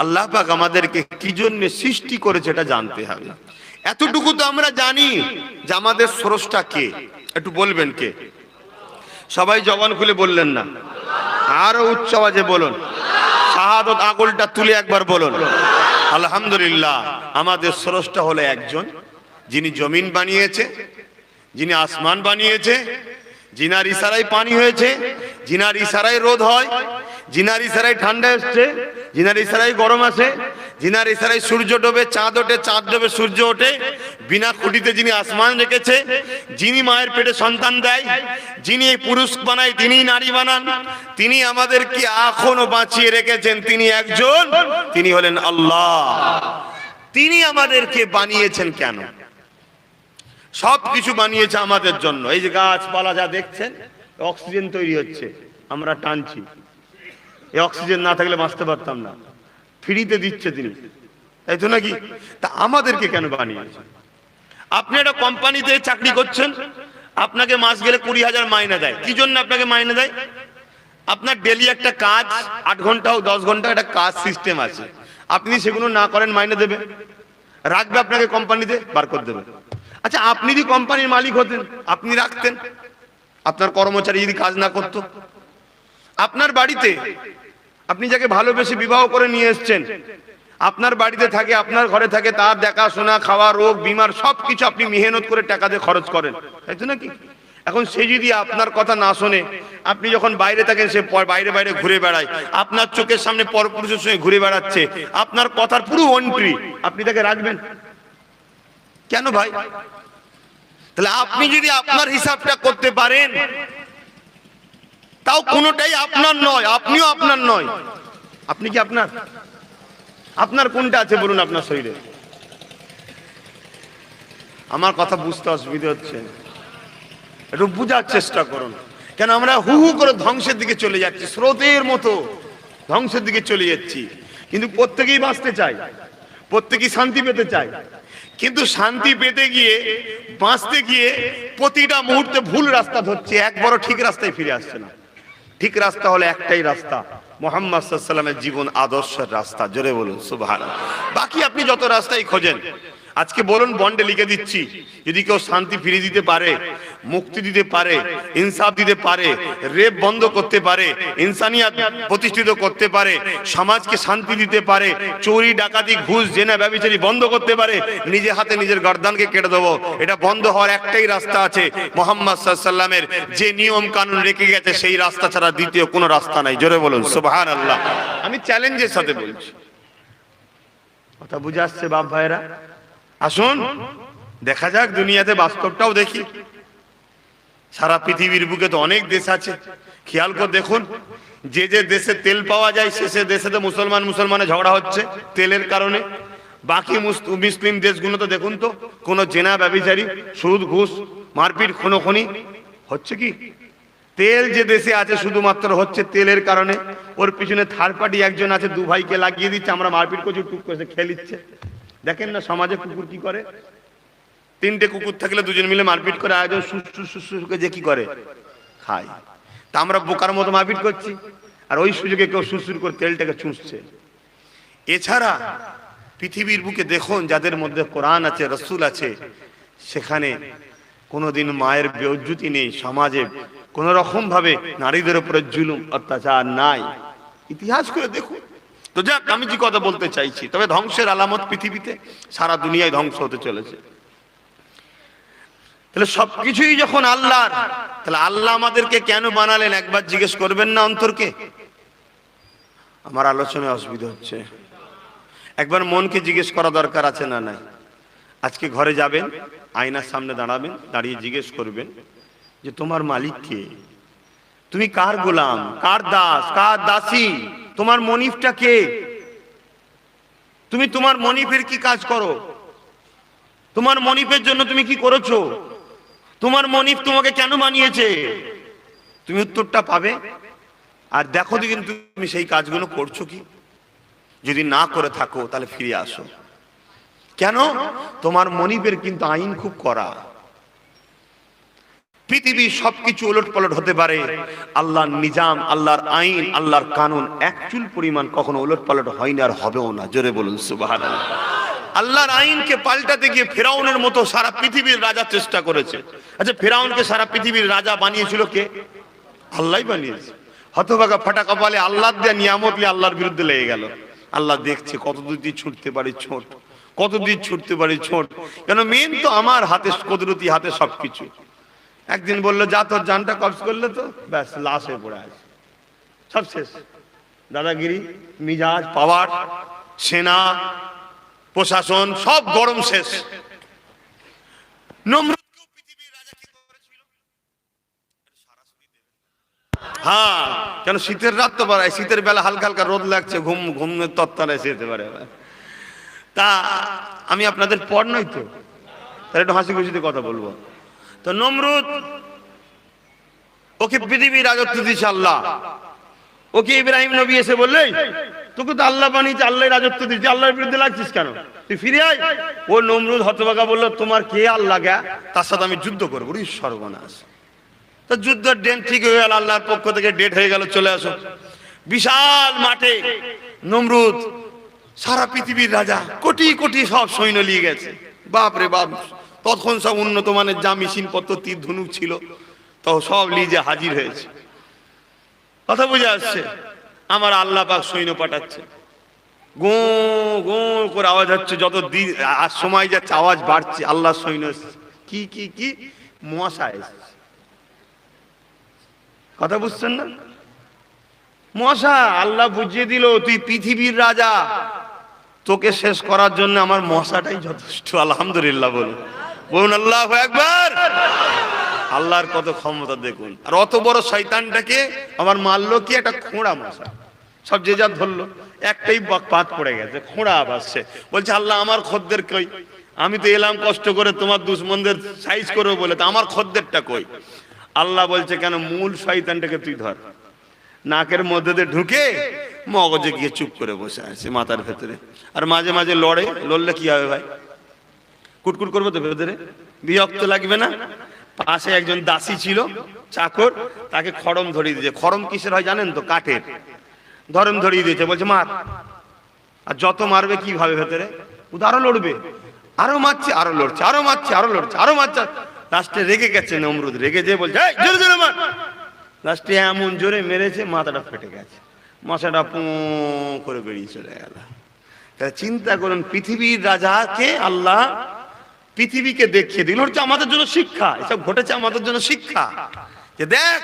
A: আল্লাহ পাক আমাদেরকে কি জন্য সৃষ্টি করেছে এটা জানতে হবে। এতটুকু তো আমরা জানি যে আমাদের স্রষ্টা কে। একটু বলবেন কে? সবাই জবান খুলে বললেন না, আরো উচ্চ আওয়াজে বলুন। শাহাদত আঙুলটা তুলে একবার বলুন আলহামদুলিল্লাহ। আমাদের স্রষ্টা হলো একজন, যিনি জমিন বানিয়েছে, যিনি আসমান বানিয়েছে, যিনার ইশারায় পানি হয়েছে, যিনার ইশারায় রোদ হয়, যিনার ইশারায় ঠান্ডা এসছে, যিনার ইশারায় গরম আসে, যিনার ইশারায় সূর্য ডোবে, চাঁদ ওঠে, চাঁদ ডোবে, সূর্য ওঠে, বিনা খুঁটিতে যিনি আসমান রেখেছে, যিনি মায়ের পেটে সন্তান দেয়, যিনি পুরুষ বানায়, তিনি নারী বানান, তিনি আমাদেরকে এখনো বাঁচিয়ে রেখেছেন, তিনি একজন, তিনি হলেন আল্লাহ। তিনি আমাদেরকে বানিয়েছেন কেন? সবকিছু বানিয়েছে আমাদের জন্য। এই যে গাছপালা যা দেখছেন, অক্সিজেন তৈরি হচ্ছে, আমরা টানছি। এই অক্সিজেন না থাকলে বাঁচতে পারতাম না, ফ্রিতে দিচ্ছে তিনি, তাই তো নাকি? তা আমাদেরকে কেন বানিয়েছে? আপনি একটা কোম্পানিতে চাকরি করছেন, আপনাকে মাস গেলে 20,000 মাইনে দেয়। কি জন্য আপনাকে মাইনে দেয়? আপনার ডেলি একটা কাজ, 8 ঘন্টা হোক 10 ঘন্টা, একটা কাজ সিস্টেম আছে। আপনি সেগুলো না করেন, মাইনে দেবে? রাখবে আপনাকে কোম্পানিতে, বার করে দেবে। আচ্ছা, আপনি যদি কোম্পানির মালিক হতেন, আপনি রাখতেন? আপনার কর্মচারী যদি কাজ না করতো? আপনার বাড়িতে আপনি যাকে ভালোবেসে বিবাহ করে নিয়ে এসছেন, আপনার বাড়িতে থাকে, আপনার ঘরে থাকে, তার দেখাশোনা, খাওয়া, রোগ, বিমার সবকিছু আপনি মেহনত করে টাকা দিয়ে খরচ করেন, তাই তো নাকি? এখন সে যদি আপনার কথা না শোনে, আপনি যখন বাইরে থাকেন সে বাইরে বাইরে ঘুরে বেড়ায়, আপনার চোখের সামনে পরপুরুষের সঙ্গে ঘুরে বেড়াচ্ছে, আপনার কথার পুরো অন্ট্রি, আপনি তাকে রাখবেন কেন ভাই? তাহলে আপনি যদি আপনার হিসাবটা করতে পারেন, তাও কোনোটাই আপনার নয়, আপনিও আপনার নয়। আপনি কি আপনার? আপনার কোনটা আছে বলুন আপনার শরীরে? আমার কথা বুঝতে অসুবিধা হচ্ছে, একটু বুঝার চেষ্টা করুন। কেন আমরা হু হু করে ধ্বংসের দিকে চলে যাচ্ছি, স্রোতের মতো ধ্বংসের দিকে চলে যাচ্ছি। কিন্তু প্রত্যেকেই বাঁচতে চায়, প্রত্যেকেই শান্তি পেতে চায়, কিন্তু শান্তি পেতে গিয়ে, বাঁচতে গিয়ে প্রতিটা মুহূর্তে ভুল রাস্তা ধরছে, একবারও ঠিক রাস্তায় ফিরে আসছে না। ঠিক রাস্তা হলো একটাই রাস্তা, মুহাম্মদ সাল্লাল্লাহু আলাইহি ওয়াসাল্লামের জীবন আদর্শের রাস্তা। জোরে বলুন সুবহানাল্লাহ। বাকি আপনি যত রাস্তাই খোঁজেন, আজকে বলুন বন্ডে লিখে দিচ্ছি, যদি কেউ শান্তি ফিরিয়ে দিতে পারে, মুক্তি দিতে পারে, ইনসাফ দিতে পারে, রেপ বন্ধ করতে পারে, ইনসানিয়াত প্রতিষ্ঠিত করতে পারে, সমাজকে শান্তি দিতে পারে, চুরি ডাকাতি ঘুষ জেনা ব্যভিচারী বন্ধ করতে পারে, নিজে হাতে নিজের গর্দানকে কেটে দেবো। এটা বন্ধ হওয়ার একটাই রাস্তা আছে, মুহাম্মদ সাল্লাল্লাহু আলাইহি ওয়াসাল্লামের যে নিয়ম কানুন রেখে গেছে সেই রাস্তা ছাড়া দ্বিতীয় কোনো রাস্তা নাই। জোরে বলুন সুবহানাল্লাহ। আমি চ্যালেঞ্জের সাথে বলছি, কথা বুঝে আসছে বাপ ভাইরা? আসুন দেখা যাক, দুনিয়াতে বাস্তবটাও দেখি। সারা পৃথিবীর বুকে তো অনেক দেশ আছে, খেয়াল করে দেখুন, যে যে দেশে তেল পাওয়া যায় সে দেশে তো মুসলমানের ঝগড়া হচ্ছে তেলের কারণে। বাকি মুসলিম দেশগুলো তো দেখুন তো, কোনো জেনা ব্যভিচারী, সুদ ঘুষ মারপিট খুনোখুনি হচ্ছে কি? তেল যে দেশে আছে শুধুমাত্র হচ্ছে তেলের কারণে, ওর পিছনে থার্ড পার্টি একজন আছে, দু ভাইকে লাগিয়ে দিচ্ছে, আমরা মারপিট করছি, টুক করে খেয়ে নিচ্ছে। দেখেন না সমাজে কুকুর কি করে? 3টে কুকুর থাকলে দুজন মিলে মারপিট করে, আয়োজন সুসুকে যে কি করে খায়। তা আমরা বোকার মতো মারপিট করছি, আর ওই সুযোগে কেউ সুসুর করে তেলটাকে চুষছে। এছাড়া পৃথিবীর বুকে দেখুন, যাদের মধ্যে কোরআন আছে, রসুল আছে, সেখানে কোনোদিন মায়ের বেইজ্জতি নেই, সমাজে কোন রকম ভাবে নারীদের উপরে জুলুম অত্যাচার নাই। ইতিহাস করে দেখুন তো। যাক, আমি যে কথা বলতে চাইছি, তবে ধ্বংসের আলামত পৃথিবীতে, সারা দুনিয়ায় ধ্বংস হতে চলেছে। তাহলে সবকিছুই যখন আল্লাহর, তাহলে আল্লাহ আমাদেরকে কেন বানালেন একবার জিজ্ঞেস করবেন না অন্তরকে? আমার আলোচনায় অসুবিধা হচ্ছে, একবার মনকে জিজ্ঞেস করা দরকার আছে না নাই? আজকে ঘরে যাবেন, আয়নার সামনে দাঁড়াবেন, দাঁড়িয়ে জিজ্ঞেস করবেন যে তোমার মালিক কে? তুমি কার গোলাম, কার দাস, কার দাসী? তোমার মনিফটা কে? তুমি তোমার মনিফের কি কাজ করো? তোমার মনিফের জন্য তুমি কি করেছো? তোমার মনিফ তোমাকে কেন বানিয়েছে? তুমি উত্তরটা পাবে। আর দেখো কিন্তু তুমি সেই কাজগুলো করছো কি। যদি না করে থাকো তাহলে ফিরে আসো। কেন? তোমার মনিবের কিন্তু আইন খুব কড়া। পৃথিবীর সবকিছু উলট পালট হতে পারে, আল্লাহর নিজাম, আল্লাহর আইন, আল্লাহর কানুন এক চুল পরিমাণ কখনো উলট পালট হয় না, আর হবেও না। জোরে বলুন সুবহানাল্লাহ। আল্লাহর আইনকে পাল্টাতে গিয়ে ফেরাউনের মতো সারা পৃথিবীর রাজা চেষ্টা করেছে। আচ্ছা, ফেরাউনকে সারা পৃথিবীর রাজা বানিয়েছিল কে? আল্লাহই বানিয়েছে। হতভাগা ফাটা কপালে আল্লাহ দেয়া নিয়ামত নিয়ে আল্লাহর বিরুদ্ধে লেগে গেল। আল্লাহ দেখছে কত দূর দিয়ে ছুটতে পারি ছোট, কত দূর ছুটতে পারি ছোট, কেন মেন তো আমার হাতে কুদরতি, হাতে সবকিছু। একদিন বললো যা তোর জানটা কবজ করলে তো ব্যাস লাশ হয়ে পড়ে আছে, সব শেষ। দাদাগিরি, মিজাজ, পাওয়ার, সেনা, প্রশাসন সব গরম শেষ। হ্যাঁ, কেন শীতের রাত তো বাড়ায়, শীতের বেলা হালকা হালকা রোদ লাগছে, ঘুমের তত্ত্বারে যেতে পারে। তা আমি আপনাদের পর নই তো, তাহলে একটু হাসি খুশিতে কথা বলবো। তো নমরুদ, ওকে পৃথিবীর রাজত্ব দিয়েছে আল্লাহ। ওকে ইব্রাহিম নবী এসে বললেই তোকে তো আল্লাহ বানিয়েছে, আল্লাহ রাজত্ব দিয়েছে, আল্লাহর বিরুদ্ধে লাগছিস কেন, তুই ফিরে আয়। ও নমরুদ হতভাগা বললো তোমার কে আল্লাহ গা, তার সাথে আমি যুদ্ধ করবো। সর্বনাশ। তো যুদ্ধের ডেট ঠিক হয়ে গেল, আল্লাহর পক্ষ থেকে ডেট হয়ে গেল, চলে আসো। বিশাল মাঠে নমরুদ সারা পৃথিবীর রাজা, কোটি কোটি সব সৈন্য নিয়ে গেছে। বাপ রে বাপ, তখন সব উন্নত মানের যা মেশিন পত্র, তীর ধনুক ছিল, তো সব লিজে হাজির হয়েছে। কথা বুঝে আসছে? আমার আল্লাহ পাক সৈন্য পাঠাচ্ছে, গো গো করে আওয়াজ হচ্ছে, যত দিন আর সময় যাচ্ছে আওয়াজ বাড়ছে। আল্লাহ সৈন্য কি কি কি মশা এসেছে। কথা বুঝছেন না? মশা। আল্লাহ বুঝিয়ে দিল তুই পৃথিবীর রাজা, তোকে শেষ করার জন্য আমার মশাটাই যথেষ্ট। আলহামদুলিল্লাহ বলুন, বলুন আল্লাহু আকবার। আল্লাহর কত ক্ষমতা দেখুন। আর অত বড় শয়তানটাকে আমার মারলো কি, একটা খোঁড়া মশা। সব যে যা ধরলো, একটাই পাত পড়ে গেছে, খোঁড়া আসছে। বলছে আল্লাহ আমার খদ্দের কই, আমি তো এলাম কষ্ট করে তোমার দুশ্মনদের সাইজ করবো বলে, তো আমার খদ্দেরটা কই। আল্লাহ বলছে কেন, মূল শয়তানটাকে তুই ধর। নাকের মধ্যে দিয়ে ঢুকে মগজে গিয়ে চুপ করে বসে আছে মাথার ভেতরে। আর মাঝে মাঝে লড়লে কি হবে ভাই, কুটকুট করবো তো ভেতরে, বিরক্ত লাগবে না? পাশে একজন দাসী ছিল, চাকর, তাকে খড়ম ধরিয়ে দিয়েছে। খড়ম কিসের হয় জানেন তো? কাঠের। ধরম ধরিয়ে দিয়েছে, বলছে মার। আর যত মারবে কি ভাবে ভেতরে, আরো লড়বে, আরো মারছে, আরো লড়ছে, আরো মারছে, আরো লড়ছে, আরো মারছে। লাস্টে রেগে গেছে নমরুদ, রেগে যেয়ে বলছে জোরে জোরে মার। লাস্টে এমন জোরে মেরেছে মাথাটা ফেটে গেছে, মশাটা পো করে বেরিয়ে চলে গেল। তাহলে চিন্তা করুন, পৃথিবীর রাজাকে আল্লাহ পৃথিবীকে দেখিয়ে দিল। হচ্ছে আমাদের জন্য শিক্ষা, এসব ঘটেছে আমাদের জন্য শিক্ষা, যে দেখ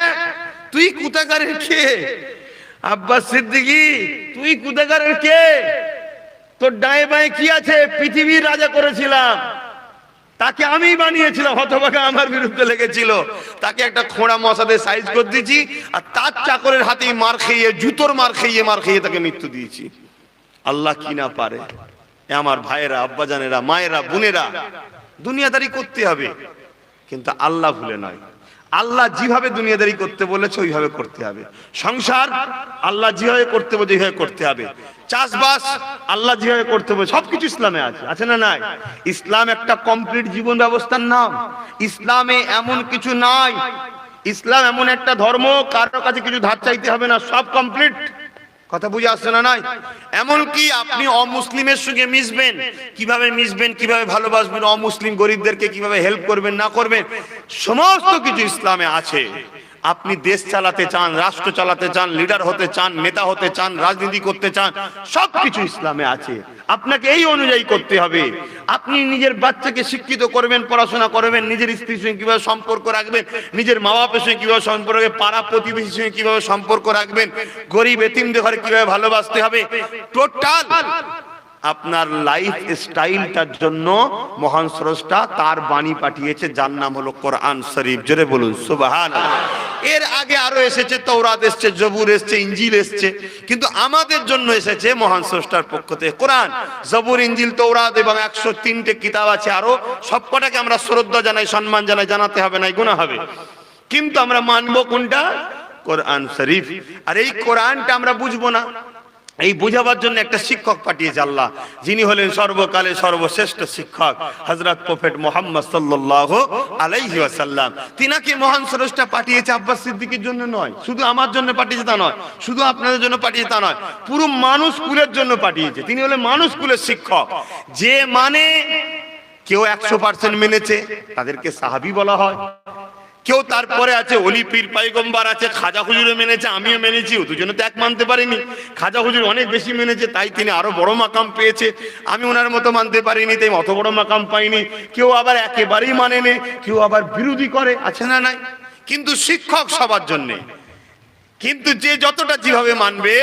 A: তুই কুতাকারের কে। আব্বাস সিদ্দিকী, তুই কুতাকারের কে? তোর ডায়ে বায়ে কি আছে? পৃথিবীর রাজা করেছিলাম, তাকে আমি বানিয়েছিলাম। হতভাগা আমার বিরুদ্ধে লেগেছিল, তাকে একটা খোঁড়া মশাদের সাইজ করে দিয়েছি, আর তার চাকরের হাতে মার খেয়ে, জুতোর মার খেয়ে তাকে মৃত্যু দিয়েছি। আল্লাহ কি না পারে? আমার ভাইয়েরা, আব্বাজানেরা, মায়েরা, বোনেরা, দুনিয়াদারি করতে হবে, কিন্তু আল্লাহ ভুলে নয়। আল্লাহ যেভাবে দুনিয়াদারি করতে বলেছে ওইভাবে করতে হবে। সংসার আল্লাহ যেভাবে করতে বলেছে ওইভাবে করতে হবে। চাষবাস আল্লাহ যেভাবে করতে বলেছে, সবকিছু ইসলামে আছে, আছে না নাই? ইসলাম একটা কমপ্লিট জীবন ব্যবস্থার নাম। ইসলামে এমন কিছু নাই, ইসলাম এমন একটা ধর্ম কারোর কাছে কিছু ধার চাইতে হবে না, সব কমপ্লিট। কথা বুঝে আসছে না? নাই। এমনকি আপনি অমুসলিমের সঙ্গে মিশবেন, কিভাবে মিশবেন, কিভাবে ভালোবাসবেন, অমুসলিম গরিবদেরকে কিভাবে হেল্প করবেন না করবেন, সমস্ত কিছু ইসলামে আছে। আপনি দেশ চালাতে চান, রাষ্ট্র চালাতে চান, লিডার হতে চান, নেতা হতে চান, রাজনীতি করতে চান, সবকিছু ইসলামে আছে। আপনাকে এই অনুযায়ী করতে হবে। আপনি নিজের বাচ্চাকে শিক্ষিত করবেন, পড়াশোনা করবেন, নিজের স্ত্রীর সঙ্গে কিভাবে সম্পর্ক রাখবেন, নিজের মা বাপের সঙ্গে কিভাবে সম্পর্ক রাখবেন, পাড়া প্রতিবেশীর সঙ্গে কিভাবে সম্পর্ক রাখবেন, গরিব এতিমদের ঘরে কিভাবে ভালোবাসতে হবে, টোটাল আপনার লাইফ স্টাইলটার জন্য মহান স্রষ্টা তার বাণী পাঠিয়েছে, যার নাম হলো কোরআন শরীফ। জোরে বলুন সুবহানাল্লাহ। এর আগে আরো এসেছে, তওরাত এসেছে, জবুর এসেছে, ইঞ্জিল এসেছে, কিন্তু আমাদের জন্য এসেছে মহান স্রষ্টার পক্ষ থেকে কোরআন। জবুর, ইঞ্জিল, তওরাত এবং 103টে কিতাব আছে আরো, সবকটাকে আমরা শ্রদ্ধা জানাই, সম্মান জানাই, জানাতে হবে না, গুনাহ হবে। কিন্তু আমরা মানবো কোনটা? কোরআন শরীফ। আর এই কোরআনটা আমরা বুঝবো না, এই বুঝাবার জন্য একটা শিক্ষক পাঠিয়েছে আল্লাহ, যিনি হলেন সর্বকালে সর্বশ্রেষ্ঠ শিক্ষক হযরত প্রফেট মুহাম্মদ সাল্লাল্লাহু আলাইহি ওয়াসাল্লাম। তিনাকে মহান স্রষ্টা পাঠিয়েছে আব্বাস সিদ্দিকের জন্য নয়, শুধু আমার জন্য পাঠিয়েছে তা নয়, শুধু আপনাদের জন্য পাঠিয়েছে তা নয়, পুরো মানুষ কুলের জন্য পাঠিয়েছে। তিনি হলেন মানুষ কুলের শিক্ষক। যে মানে কেউ 100% মেনেছে তাদেরকে সাহাবী বলা হয়, কেউ তারপরে আছে ওলি পীর পয়গম্বর আছে, খাজা হুজুরও মেনেছে, আমিও মেনেছি, ও দুজনে তো এক মানতে পারিনি। খাজা হুজুর অনেক বেশি মেনেছে, তাই তিনি আরো বড় মাকাম পেয়েছে, আমি ওনার মতো মানতে পারিনি, তাই অত বড় মাকাম পাইনি। কেউ আবার একেবারেই মানে নে, কেউ আবার বিরোধী করে, আছে না নাই? কিন্তু শিক্ষক সবার জন্যে। কিন্তু যে যতটা যেভাবে মানবে,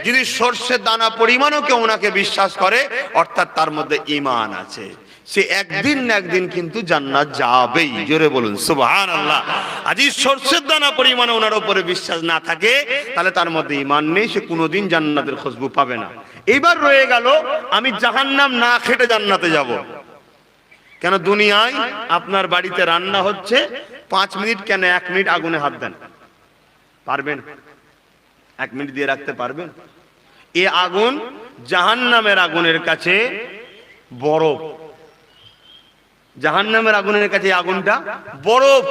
A: যদি সর্ষের দানা পরিমাণও কেউ ওনাকে বিশ্বাস করে, অর্থাৎ তার মধ্যে ঈমান আছে, সে একদিন না একদিন কিন্তু জান্নাত যাবেই। জোরে বলুন সুবহানাল্লাহ। আজ সর্ষের দানা পরিমাণে ওনার উপরে বিশ্বাস না থাকে, তাহলে তার মধ্যে ঈমান নেই, সে কোনোদিন জান্নাতের খুশবু পাবে না। এইবার রয়ে গেল আমি জাহান্নাম না খেটে জান্নাতে যাব। কেন? দুনিয়ায় আপনার বাড়িতে রান্না হচ্ছে, 5 মিনিট কেন 1 মিনিট আগুনে হাত দেন, পারবেন? 1 মিনিট দিয়ে রাখতে পারবেন? এ আগুন জাহান্নামের আগুনের কাছে বরফ। জাহান্নামের আগুনের কাছে আগুনটা বরফ।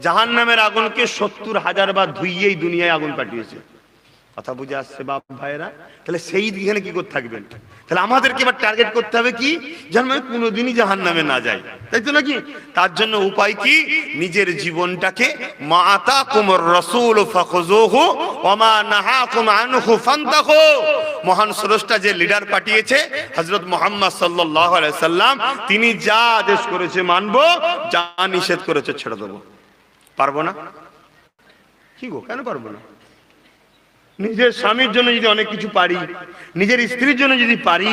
A: জাহান্নামের আগুনকে 70,000 বার ধুইয়েই দুনিয়ায় আগুন পাঠিয়েছে। কথা বুঝে আসছে বাপ ভাইরা? তাহলে সেই দিকে কি করতে থাকবেন? তাহলে আমাদেরকে এবার টার্গেট করতে হবে কি, যেন আমি কোনোদিনই জাহান্নামে না যাই, তাই তো নাকি? তার জন্য উপায় কি? নিজের জীবনটাকে মা আতাকুমুর রাসূল ফাখুযুহু ওয়া মা নাহাকুম আনহু ফান্তাহু। মহান স্রষ্টা যে লিডার পাঠিয়েছে হযরত মুহাম্মদ সাল্লাল্লাহু আলাইহি সাল্লাম, তিনি যা আদেশ করেছে মানবো, যা নিষেধ করেছে ছেড়ে দেবো। পারবো না? কি গো, কেন পারবো না? নিজের স্বামীর জন্য যদি অনেক কিছু পারি, নিজের স্ত্রীর জন্য যদি পারি,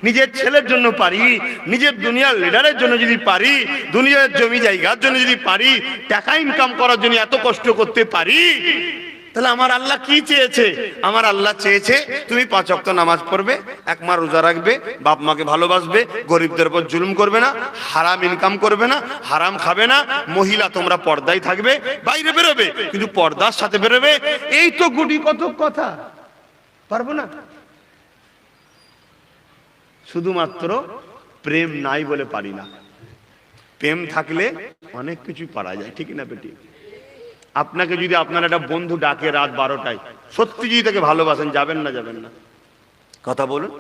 A: নিজের ছেলের জন্য পারি, নিজের দুনিয়ার লিডারের জন্য যদি পারি, দুনিয়ার জমি জায়গার জন্য যদি পারি, টাকা ইনকাম করার জন্য এত কষ্ট করতে পারি, তাহলে আমার আল্লাহ কি চেয়েছে? আমার আল্লাহ চেয়েছে তুমি 5 ওয়াক্ত নামাজ পড়বে, 1 মাস রোজা রাখবে, বাপ মাকে ভালোবাসবে, গরিবদের উপর জুলুম করবে না, হারাম ইনকাম করবে না, হারাম খাবে না, মহিলা তোমরা পর্দায় থাকবে, বাইরে বেরোবে কিন্তু পর্দার সাথে বেরোবে। এই তো গুটি কত কথা। পারবো না? শুধুমাত্র প্রেম নাই বলে পারি না। প্রেম থাকলে অনেক কিছু পারা যায়, ঠিক না বেটি? আপনাকে যদি আপনার একটা বন্ধু ডাকে রাত 12টায়, সত্যি যদি তাকে ভালোবাসেন, যাবেন না? যাবেন না? কথা বলুন।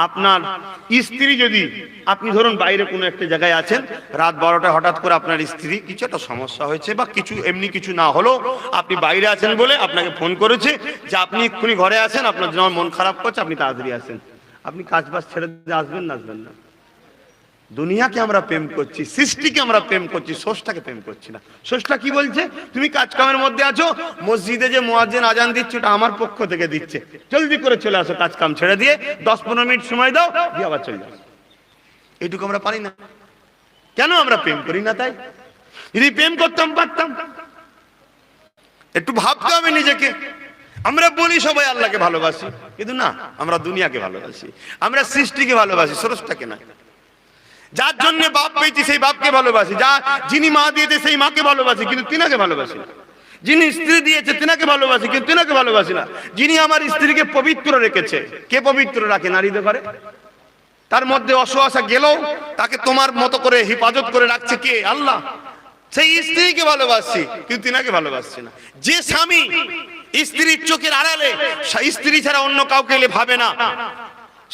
A: আপনার স্ত্রী যদি, আপনি ধরুন বাইরে কোনো একটা জায়গায় আছেন, রাত 12টায় হঠাৎ করে আপনার স্ত্রী কিছু একটা সমস্যা হয়েছে, বা কিছু এমনি কিছু না হলো, আপনি বাইরে আছেন বলে আপনাকে ফোন করেছে যে আপনি এক্ষুনি ঘরে আছেন, আপনার জন্য মন খারাপ করছে, আপনি তাড়াতাড়ি আসেন, আপনি কাজ বাজ ছেড়ে দিয়ে আসবেন না? আসবেন না? দুনিয়াকে আমরা প্রেম করছি, সৃষ্টিকে আমরা প্রেম করছি, স্রষ্টাকে প্রেম করছি না। স্রষ্টা কি বলছে? তুমি কাজ কামের মধ্যে আছো, মসজিদে যে মুয়াজ্জিন আজান দিচ্ছে ওটা আমার পক্ষ থেকে দিচ্ছে, জলদি করে চলে আসো, কাজ কাম ছেড়ে দিয়ে 10-15 মিনিট সময় দাও, দিয়ে আবার চলে যাও। এইটুকু আমরা পারি না। কেন? আমরা প্রেম করি না। তাই যদি প্রেম করতাম পারতাম। একটু ভাবতে হবে নিজেকে। আমরা বলি সবাই আল্লাহকে ভালোবাসি, কিন্তু না, আমরা দুনিয়াকে ভালোবাসি, আমরা সৃষ্টিকে ভালোবাসি, স্রষ্টাকে না। যার জন্য বাপ পেয়েছি সেই বাপকে ভালোবাসি, যিনি মা দিয়েছে সেই মাকে ভালোবাসি, কিন্তু তিনাকে ভালোবাসি না। যিনি স্ত্রী দিয়েছে তিনাকে ভালোবাসি, কিন্তু তিনাকে ভালোবাসি না। যিনি আমার স্ত্রীকে পবিত্র রেখেছে, কে পবিত্র রাখে? নারীদের ঘরে। তার মধ্যে অসুয়াশা গেলেও তাকে তোমার মতো করে হেফাজত করে রাখছে কে? আল্লাহ। সেই স্ত্রীকে ভালোবাসি, কিন্তু তিনাকে ভালোবাসছি না। যে স্বামী স্ত্রীর চোখের আড়ালে স্ত্রী ছাড়া অন্য কাউকে ভাবে না,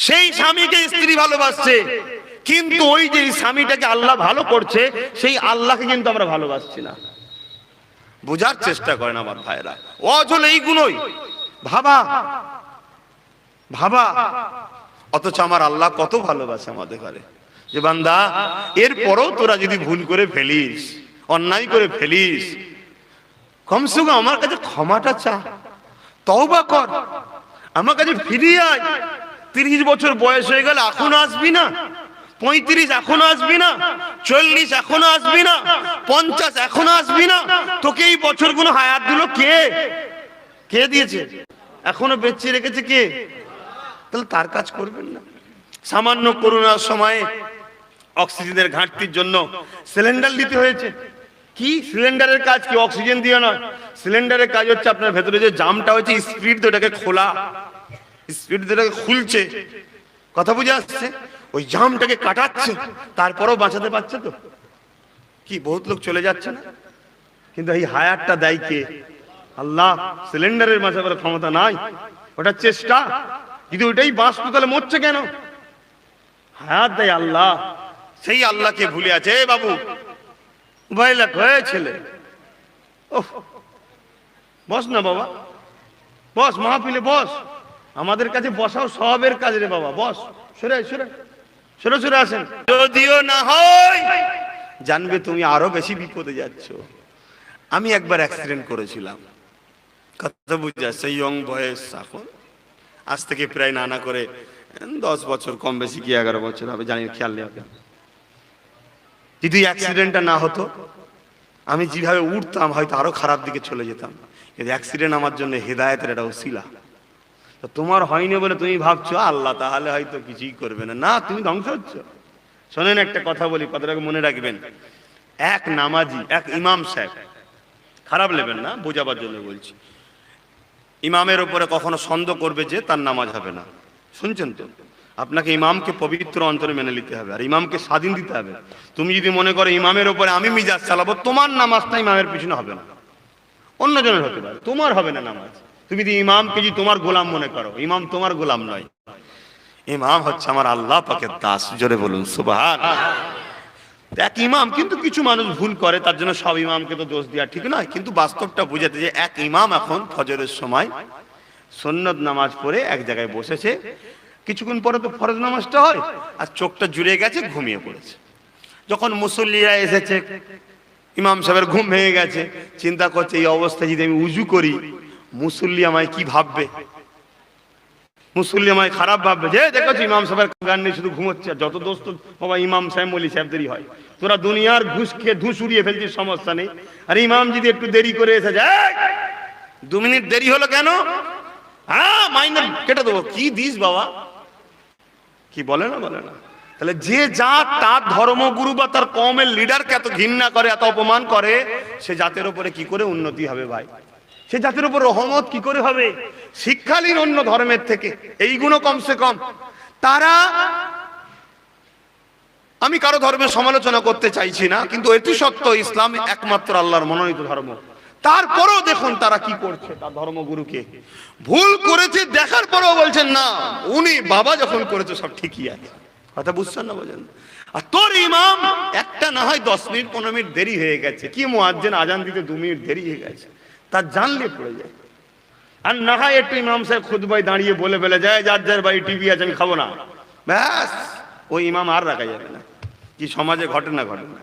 A: সেই স্বামীকে স্ত্রী ভালোবাসছে, কিন্তু ওই যে স্বামীটাকে আল্লাহ ভালো করছে, সেই আল্লাহকে কিন্তু আমরা ভালোবাসছি না। বোঝার চেষ্টা করেন আমার ভাইরা। অজল এইগুলোই ভাবা ভাবা, অথচ আমার আল্লাহ কত ভালোবাসে আমাদের ঘরে। যে বান্দা, এরপরও তোরা যদি ভুল করে ফেলিস, অন্যায় করে ফেলিস, কমসে কম আমার কাছে ক্ষমাটা চা, তওবা কর, আমার কাছে ফিরিয়ে আয়। 30 বছর বয়স হয়ে গেল, এখনো আসবি না? 35 এখনো আসবি না? 40 এখনো আসবি না? 50 এখনো আসবি না? তোকে এই বছরগুলো হায়াত দিল কে? কে দিয়েছে? এখনো বেঁচে রেখেছে কে? তাহলে তার কাজ করবেন না? সামান্য করোনার সময়ে অক্সিজেনের ঘাটতির জন্য সিলিন্ডার দিতে হয়েছে। কি সিলিন্ডারের কাজ? কি অক্সিজেন দিয়ে নয়। সিলিন্ডারের কাজ হচ্ছে আপনার ভেতরে যে জামটা হচ্ছে স্পিড দিয়ে ওটাকে খোলা, স্পিড দিয়ে ওটাকে খুলছে। কথা বুঝে আসছে? ওই জামটাকে কাটাচ্ছে, তারপরেও বাঁচাতে পারছে তো। কি বহুত লোক চলে যাচ্ছে না? কিন্তু এই হায়াতটা দেয় কে? আল্লাহ। সিলিন্ডারের বাঁচাবার ক্ষমতা নাই, ওটা চেষ্টা। যদি ওইটাই বাঁচতো তাহলে মরছে কেন? হায়াত দেয় আল্লাহ। সেই আল্লাহকে ভুলে আছে। এ বাবু, ভাইলা হয়ে ছেলে, বস না বাবা, বস, মাহফিলে বস। আমাদের কাছে বসাও সবের কাজ রে বাবা, বস। সরে সরে সরে সরে আসেন। যদিও না হয় জানবে তুমি আরো বেশি বিপদে যাচ্ছ। আমি একবার অ্যাক্সিডেন্ট করেছিলাম, কথা বুঝে আসছে, ইয়ং বয়স। এখন আজ থেকে প্রায় নানা করে 10 বছর, কম বেশি কি 11 বছর হবে জানি, খেয়াল নেই। যদি অ্যাক্সিডেন্টটা না হতো, আমি যেভাবে উঠতাম হয়তো আরো খারাপ দিকে চলে যেতাম। কিন্তু অ্যাক্সিডেন্ট আমার জন্য হেদায়েতের একটা ওসিলা। তো তোমার হয়নি বলে তুমি ভাবছো আল্লাহ তাহলে হয়তো কিছুই করবে না, না, তুমি ধ্বংস হচ্ছ। শোনেন একটা কথা বলি, কথাটাকে মনে রাখবেন। এক নামাজি, এক ইমাম সাহেব, খারাপ নেবেন না, বোঝাবার জন্য বলছি, ইমামের উপরে কখনো সন্দেহ করবে যে তার নামাজ হবে না। শুনছেন তো? আপনাকে ইমামকে পবিত্র অন্তরে মেনে নিতে হবে, আর ইমামকে স্বাধীন দিতে হবে। তুমি যদি মনে করো ইমামের উপরে আমি মিজাজ চালাবো, তোমার নামাজটা ইমামের পিছনে হবে না, অন্যজনের হতে পারে, তোমার হবে না নামাজ। তুমি যদি ইমামকে যদি তোমার গোলাম মনে করো, ইমাম তোমার গোলাম নয়, ইমাম হচ্ছে আমার আল্লাহ পাকের দাস। জোরে বলুন সুবহানাল্লাহ। এক ইমাম, কিন্তু কিছু মানুষ ভুল করে, তার জন্য সব ইমামকে তো দোষ দেওয়া ঠিক নয়। কিন্তু বাস্তবটা বুঝাতে যে এক ইমাম এখন ফজরের সময় সুন্নত নামাজ পড়ে এক জায়গায় বসেছে, কিছুক্ষণ পরে তো ফরজ নামাজটা হয়, আর চোখটা জুড়ে গেছে, ঘুমিয়ে পড়েছে। যখন মুসল্লিরা এসেছে, ইমাম সাহেবের ঘুম ভেঙে গেছে, চিন্তা করছে এই অবস্থায় যদি আমি উজু করি, মুসল্লি আমায় কি ভাববে? মুসল্লি আমায় খারাপ ভাববে, যে দেখেছো ইমাম সাহেবের গান নিয়ে শুধু ঘুমোচ্ছে। যত দোস্ত বাবা ইমাম সাহেব মলি সাহেবদেরই হয়, তোরা দুনিয়ার ঘুষ খেয়ে ধুস উড়িয়ে ফেলছিস, সমস্যা নেই। আর ইমাম যদি একটু দেরি করে এসে যায়, 2 মিনিট দেরি হলো কেন, হ্যাঁ মাইনে কেটে দেবো, কি দিস বাবা, কি বলে না, বলে না। তাহলে যে জাত তার ধর্মগুরু বা তার কওমের লিডারকে এত ঘৃণা করে, এত অপমান করে, সে জাতের উপরে কি করে উন্নতি হবে ভাই? সে জাতির উপর রহমত কি করে হবে? শিক্ষালীন অন্য ধর্মের থেকে এইগুলো কমসে কম তারা, আমি কারো ধর্মের সমালোচনা করতে চাইছি না, কিন্তু এটি সত্য ইসলাম একমাত্র আল্লাহর মনোনীত ধর্ম। তারপরেও দেখুন তারা কি করছে, তার ধর্মগুরুকে ভুল করেছে দেখার পরেও বলছেন না, উনি বাবা যখন করেছে সব ঠিকই আছে। কথা বুঝছেন না? বলেন। আর তোর ইমাম একটা না হয় 10 মিনিট 15 মিনিট দেরি হয়ে গেছে, কি মুয়াজ্জিন আজান দিতে 2 মিনিট দেরি হয়ে গেছে, তার জানলে পড়ে যায়। আর না হয় একটু ইমাম সাহেব খুতবায় দাঁড়িয়ে বলে ফেলে যায়, যার যার বাড়ি টিভি আছে আমি খাবো না, ব্যাস ওই ইমাম আর রাখা যাবে না। কি সমাজে ঘটে না ঘটে না?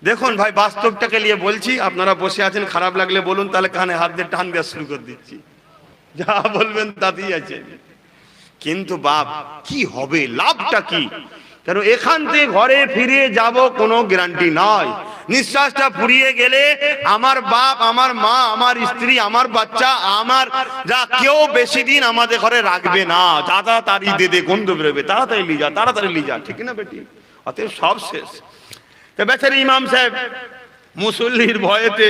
A: দেখুন ভাই, বাস্তবটাকে নিয়ে বলছি, আপনারা বসে আছেন, খারাপ লাগলে বলুন, তাহলে কানে হাত দিয়ে টান দেওয়া শুরু করে দিচ্ছি, যা বলবেন তাতেই আছে। কিন্তু বাপ কি হবে, লাভটা কি? কেন এখান থেকে ঘরে ফিরে যাব কোনো গ্যারান্টি নয়। নিঃশ্বাসটা ফুরিয়ে গেলে আমার বাপ, আমার মা, আমার স্ত্রী, আমার বাচ্চা, আমার যা কেউ বেশি দিন আমাদের ঘরে রাখবে না। তাড়াতাড়ি দে গন্ধ বেরোবে, তাড়াতাড়ি লিজা, তাড়াতাড়ি লিজা, ঠিক না বেটি? অতএব সব শেষ। তো বেচারি ইমাম সাহেব মুসল্লির ভয়েতে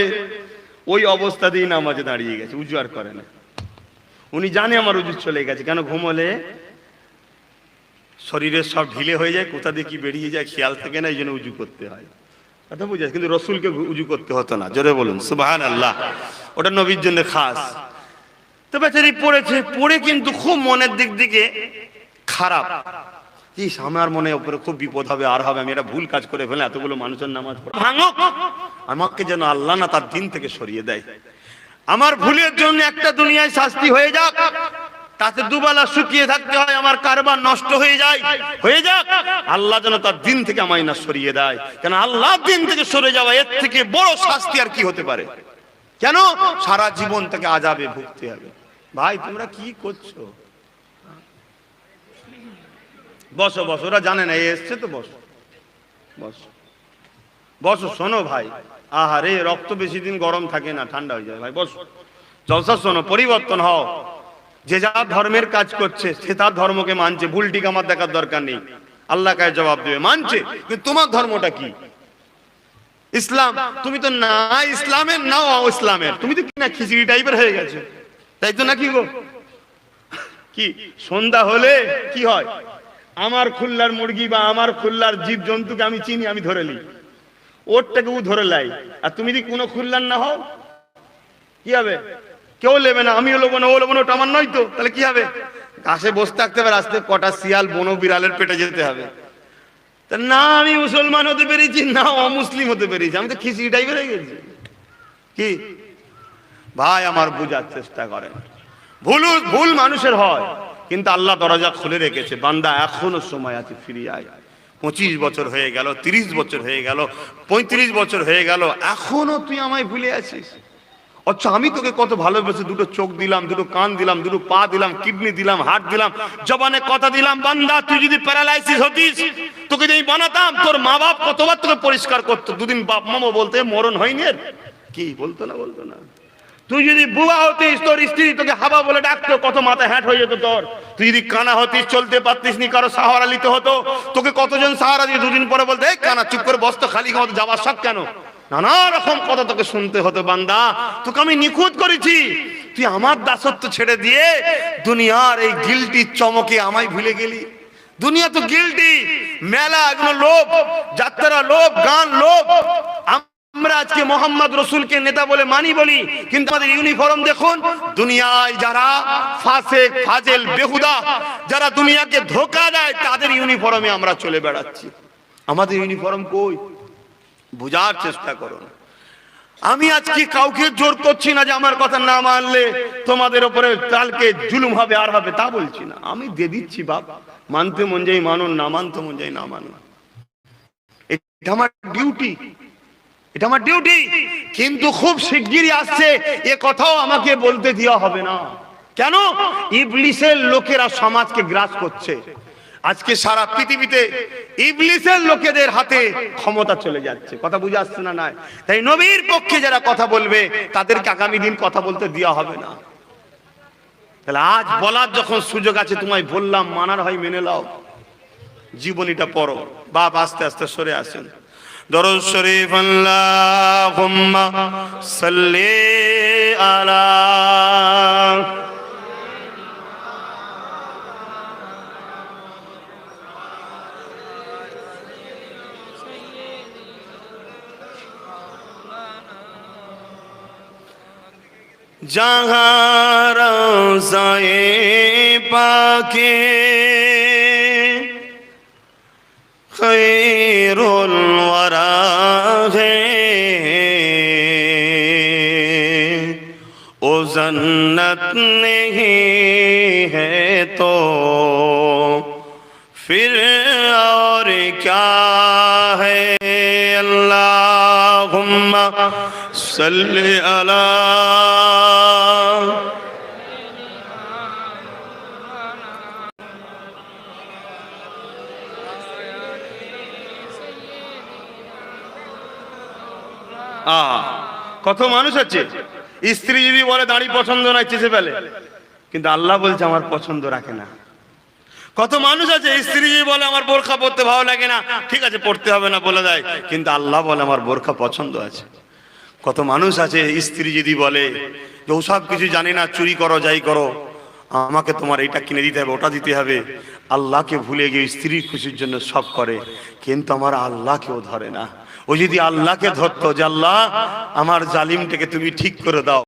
A: ওই অবস্থাতেই নামাজে দাঁড়িয়ে গেছে, উজু আর করে না। উনি জানে আমার উজু চলে গেছে, কেন ঘুমোলে শরীরের সব ঢিলে হয়ে যায়, কোথা দিয়ে কি বেরিয়ে যায় খেয়াল থাকে না, এই জন্য উজু করতে হয়। কথা বুঝে? কিন্তু রসুলকে উজু করতে হতো না। জোরে বলুন সুবহানাল্লাহ। ওটা নবীর জন্য খাস। তো বেচারি পড়েছে, পড়ে কিন্তু খুব মনের দিক থেকে খারাপ, ইস আমার মনে উপরে খুব বিপদ হবে, আর হবে, আমি এটা ভুল কাজ করে ফেলে, এতগুলো মানুষের নামাজ পড়া ভাঙো, আমাকে যেন আল্লাহ না তার দিন থেকে সরিয়ে দেয়। আমার ভুলের জন্য একটা দুনিয়ায় শাস্তি হয়ে যাক, তাতে দুবেলা শুকিয়ে থাকতে হয়, আমার কারবার নষ্ট হয়ে যায়, হয়ে যাক, আল্লাহ যেন তার দিন থেকে আমায় না সরিয়ে দেয়। কেন আল্লাহ দিন থেকে সরে যাওয়া এর থেকে বড় শাস্তি আর কি হতে পারে? কেন সারা জীবন থেকে আযাবে ভুগতে হবে। ভাই তোমরা কি করছো? বসো বসো, ওরা জানে না এসছে তো, বসো বসো বসো। শোনো ভাই, আহারে রক্ত বেশি দিন গরম থাকে না, ঠান্ডা হয়ে যায়। ভাই বস, জলসা শোনো, পরিবর্তন হও। যে যা ধর্মের কাজ করছে সে তার ধর্মকে মানছে, ভুল ঠিক আমার দেখার দরকার নেই, আল্লাহ কাছে জবাব দেবে, মানছে। কিন্তু তোমার ধর্মটা কি? ইসলাম, তুমি তো না ইসলামের না ইসলামের, তুমি তো কিনা খিচড়ি টাইপের হয়ে গেছে, তাই তো নাকি গো? কি সন্ধ্যা হলে কি হয়, আমার খুল্লার মুরগি বা আমার খুল্লার জীব জন্তুকে আমি চিনি, আমি ধরে নি, ওরটাকে ও ধরে লাই, আর তুমি যদি কোনো খুল্লার না হও কি হবে? কেউ নেবে না, আমিও নেবো না, ও নেবো না, ওটা আমার নয় তো, তাহলে কি হবে? ঘাসে বসে থাকতে হবে, রাস্তায় কটা শিয়াল বনো বিড়ালের পেটে যেতে হবে। তা না আমি মুসলমান হতে পেরেছি, না অমুসলিম হতে পেরেছি, আমি তো খিচড়ি টাইপের হয়ে গেছি। কি ভাই আমার বুঝার চেষ্টা করেন, ভুল মানুষের হয়, কিন্তু আল্লাহ দরজা খুলে রেখেছে, বান্দা এখনো সময় আছে, ফিরে আয়। 25 বছর হয়ে গেল, 30 বছর হয়ে গেল, 35 বছর হয়ে গেল, এখনো তুই আমায় ভুলে আছিস। আচ্ছা আমি তোকে কত ভালোবেসে দুটো চোখ দিলাম, দুটো কান দিলাম, দুটো পা দিলাম, কিডনি দিলাম, হার্ট দিলাম, জবানে কথা দিলাম। বান্দা তুই যদি প্যারালাইসিস হতিস, তোকে যদি বানাতাম, তোর মা বাপ কতবার তোকে পরিষ্কার করতো, দুদিন বাপ মামা বলতে মরণ হয়নি এর, কি বলতো না। তুই যদি বুয়া হতিস, তোর স্ত্রী তোকে হাবা বলে ডাকতো, কত মাথা হ্যাট হয়ে যেত তোর। তুই যদি কানা হতিস, চলতে পারতিস নি, কারো সাহারা নিতে হতো, তোকে কতজন সাহারা দিয়ে দুদিন পরে বলতে এই কানা চুপ করে বসতো, খালি মতো যাবার শখ কেন, নানা রকম কথা তোকে শুনতে হতো। বান্দা তোকে আমি নিখুঁত করেছি, তুই আমার দাসত্ব ছেড়ে দিয়ে দুনিয়ার এই গিল্টির চমকে আমায় ভুলে গেলি। দুনিয়া তো গিল্টি, মেলা, এগুলো লোভ, যাত্রা লোভ, গান লোভ। আমরা আজকে মোহাম্মদ রসুলকে নেতা বলে মানি বলি, কিন্তু আমাদের ইউনিফর্ম দেখুন, দুনিয়ায় যারা ফাসেক ফাজেল বেহুদা, যারা দুনিয়াকে ধোঁকা দেয়, তাদের ইউনিফর্মে আমরা চলে বেড়াচ্ছি। আমাদের ইউনিফর্ম কই? বুঝার চেষ্টা করুন। আমি আজকে কাউকে জোর করছি না যে আমার কথা না মানলে তোমাদের উপরে কালকে জুলুম হবে আর হবে, তা বলছি না। আমি দিয়ে দিচ্ছি বাপ, মানতে মন যাই মানুন, না মানতে মন যাই না মানুন, এটা আমার ডিউটি, এটা আমার ডিউটি। কিন্তু খুব শিগগিরই আসছে, এ কথাও আমাকে বলতে দেওয়া হবে না। কেন? ইবলিসের লোকেরা সমাজকে গ্রাস করছে। আজকে সারা পৃথিবীতে ইবলিসের লোকেদের হাতে ক্ষমতা চলে যাচ্ছে। কথা বুঝে আসছে না? নাই। তাই নবীর পক্ষে যারা কথা বলবে তাদেরকে আগামী দিন কথা বলতে দেওয়া হবে না। তাহলে আজ বলার যখন সুযোগ আছে, তোমায় বললাম, মানার হয় মেনে নাও, জীবনীটা পড়ো। বাপ আস্তে আস্তে সরে আসেন। দরুদ শরীফ আল্লাহুম্মা সাল্লি আলা जहाँ रोज़ाए पाके खैरुल वरा है, ओ जन्नत नहीं है तो फिर और क्या है। अल्लाहुम्मा सल्ली अला কত মানুষ আছে, স্ত্রী যদি বলে দাড়ি পছন্দ নাই চেঁচে ফেলে, কিন্তু আল্লাহ বলছে আমার পছন্দ রাখে না। কত মানুষ আছে, স্ত্রী যদি বলে আমার বোরখা পরতে ভালো লাগে না, ঠিক আছে পড়তে হবে না বলে দেয়, কিন্তু আল্লাহ বলে আমার বোরখা পছন্দ আছে। কত মানুষ আছে, স্ত্রী যদি বলে যে ওসব কিছু জানি না, চুরি করো যাই করো, আমাকে তোমার এটা কিনে দিতে হবে, ওটা দিতে হবে, আল্লাহকে ভুলে গিয়ে স্ত্রীর খুশির জন্য সব করে, কিন্তু আমার আল্লাহকেও ধরে না। ও যদি আল্লাহকে ধরতো যে আল্লাহ আমার জালিমটাকে তুমি ঠিক করে দাও,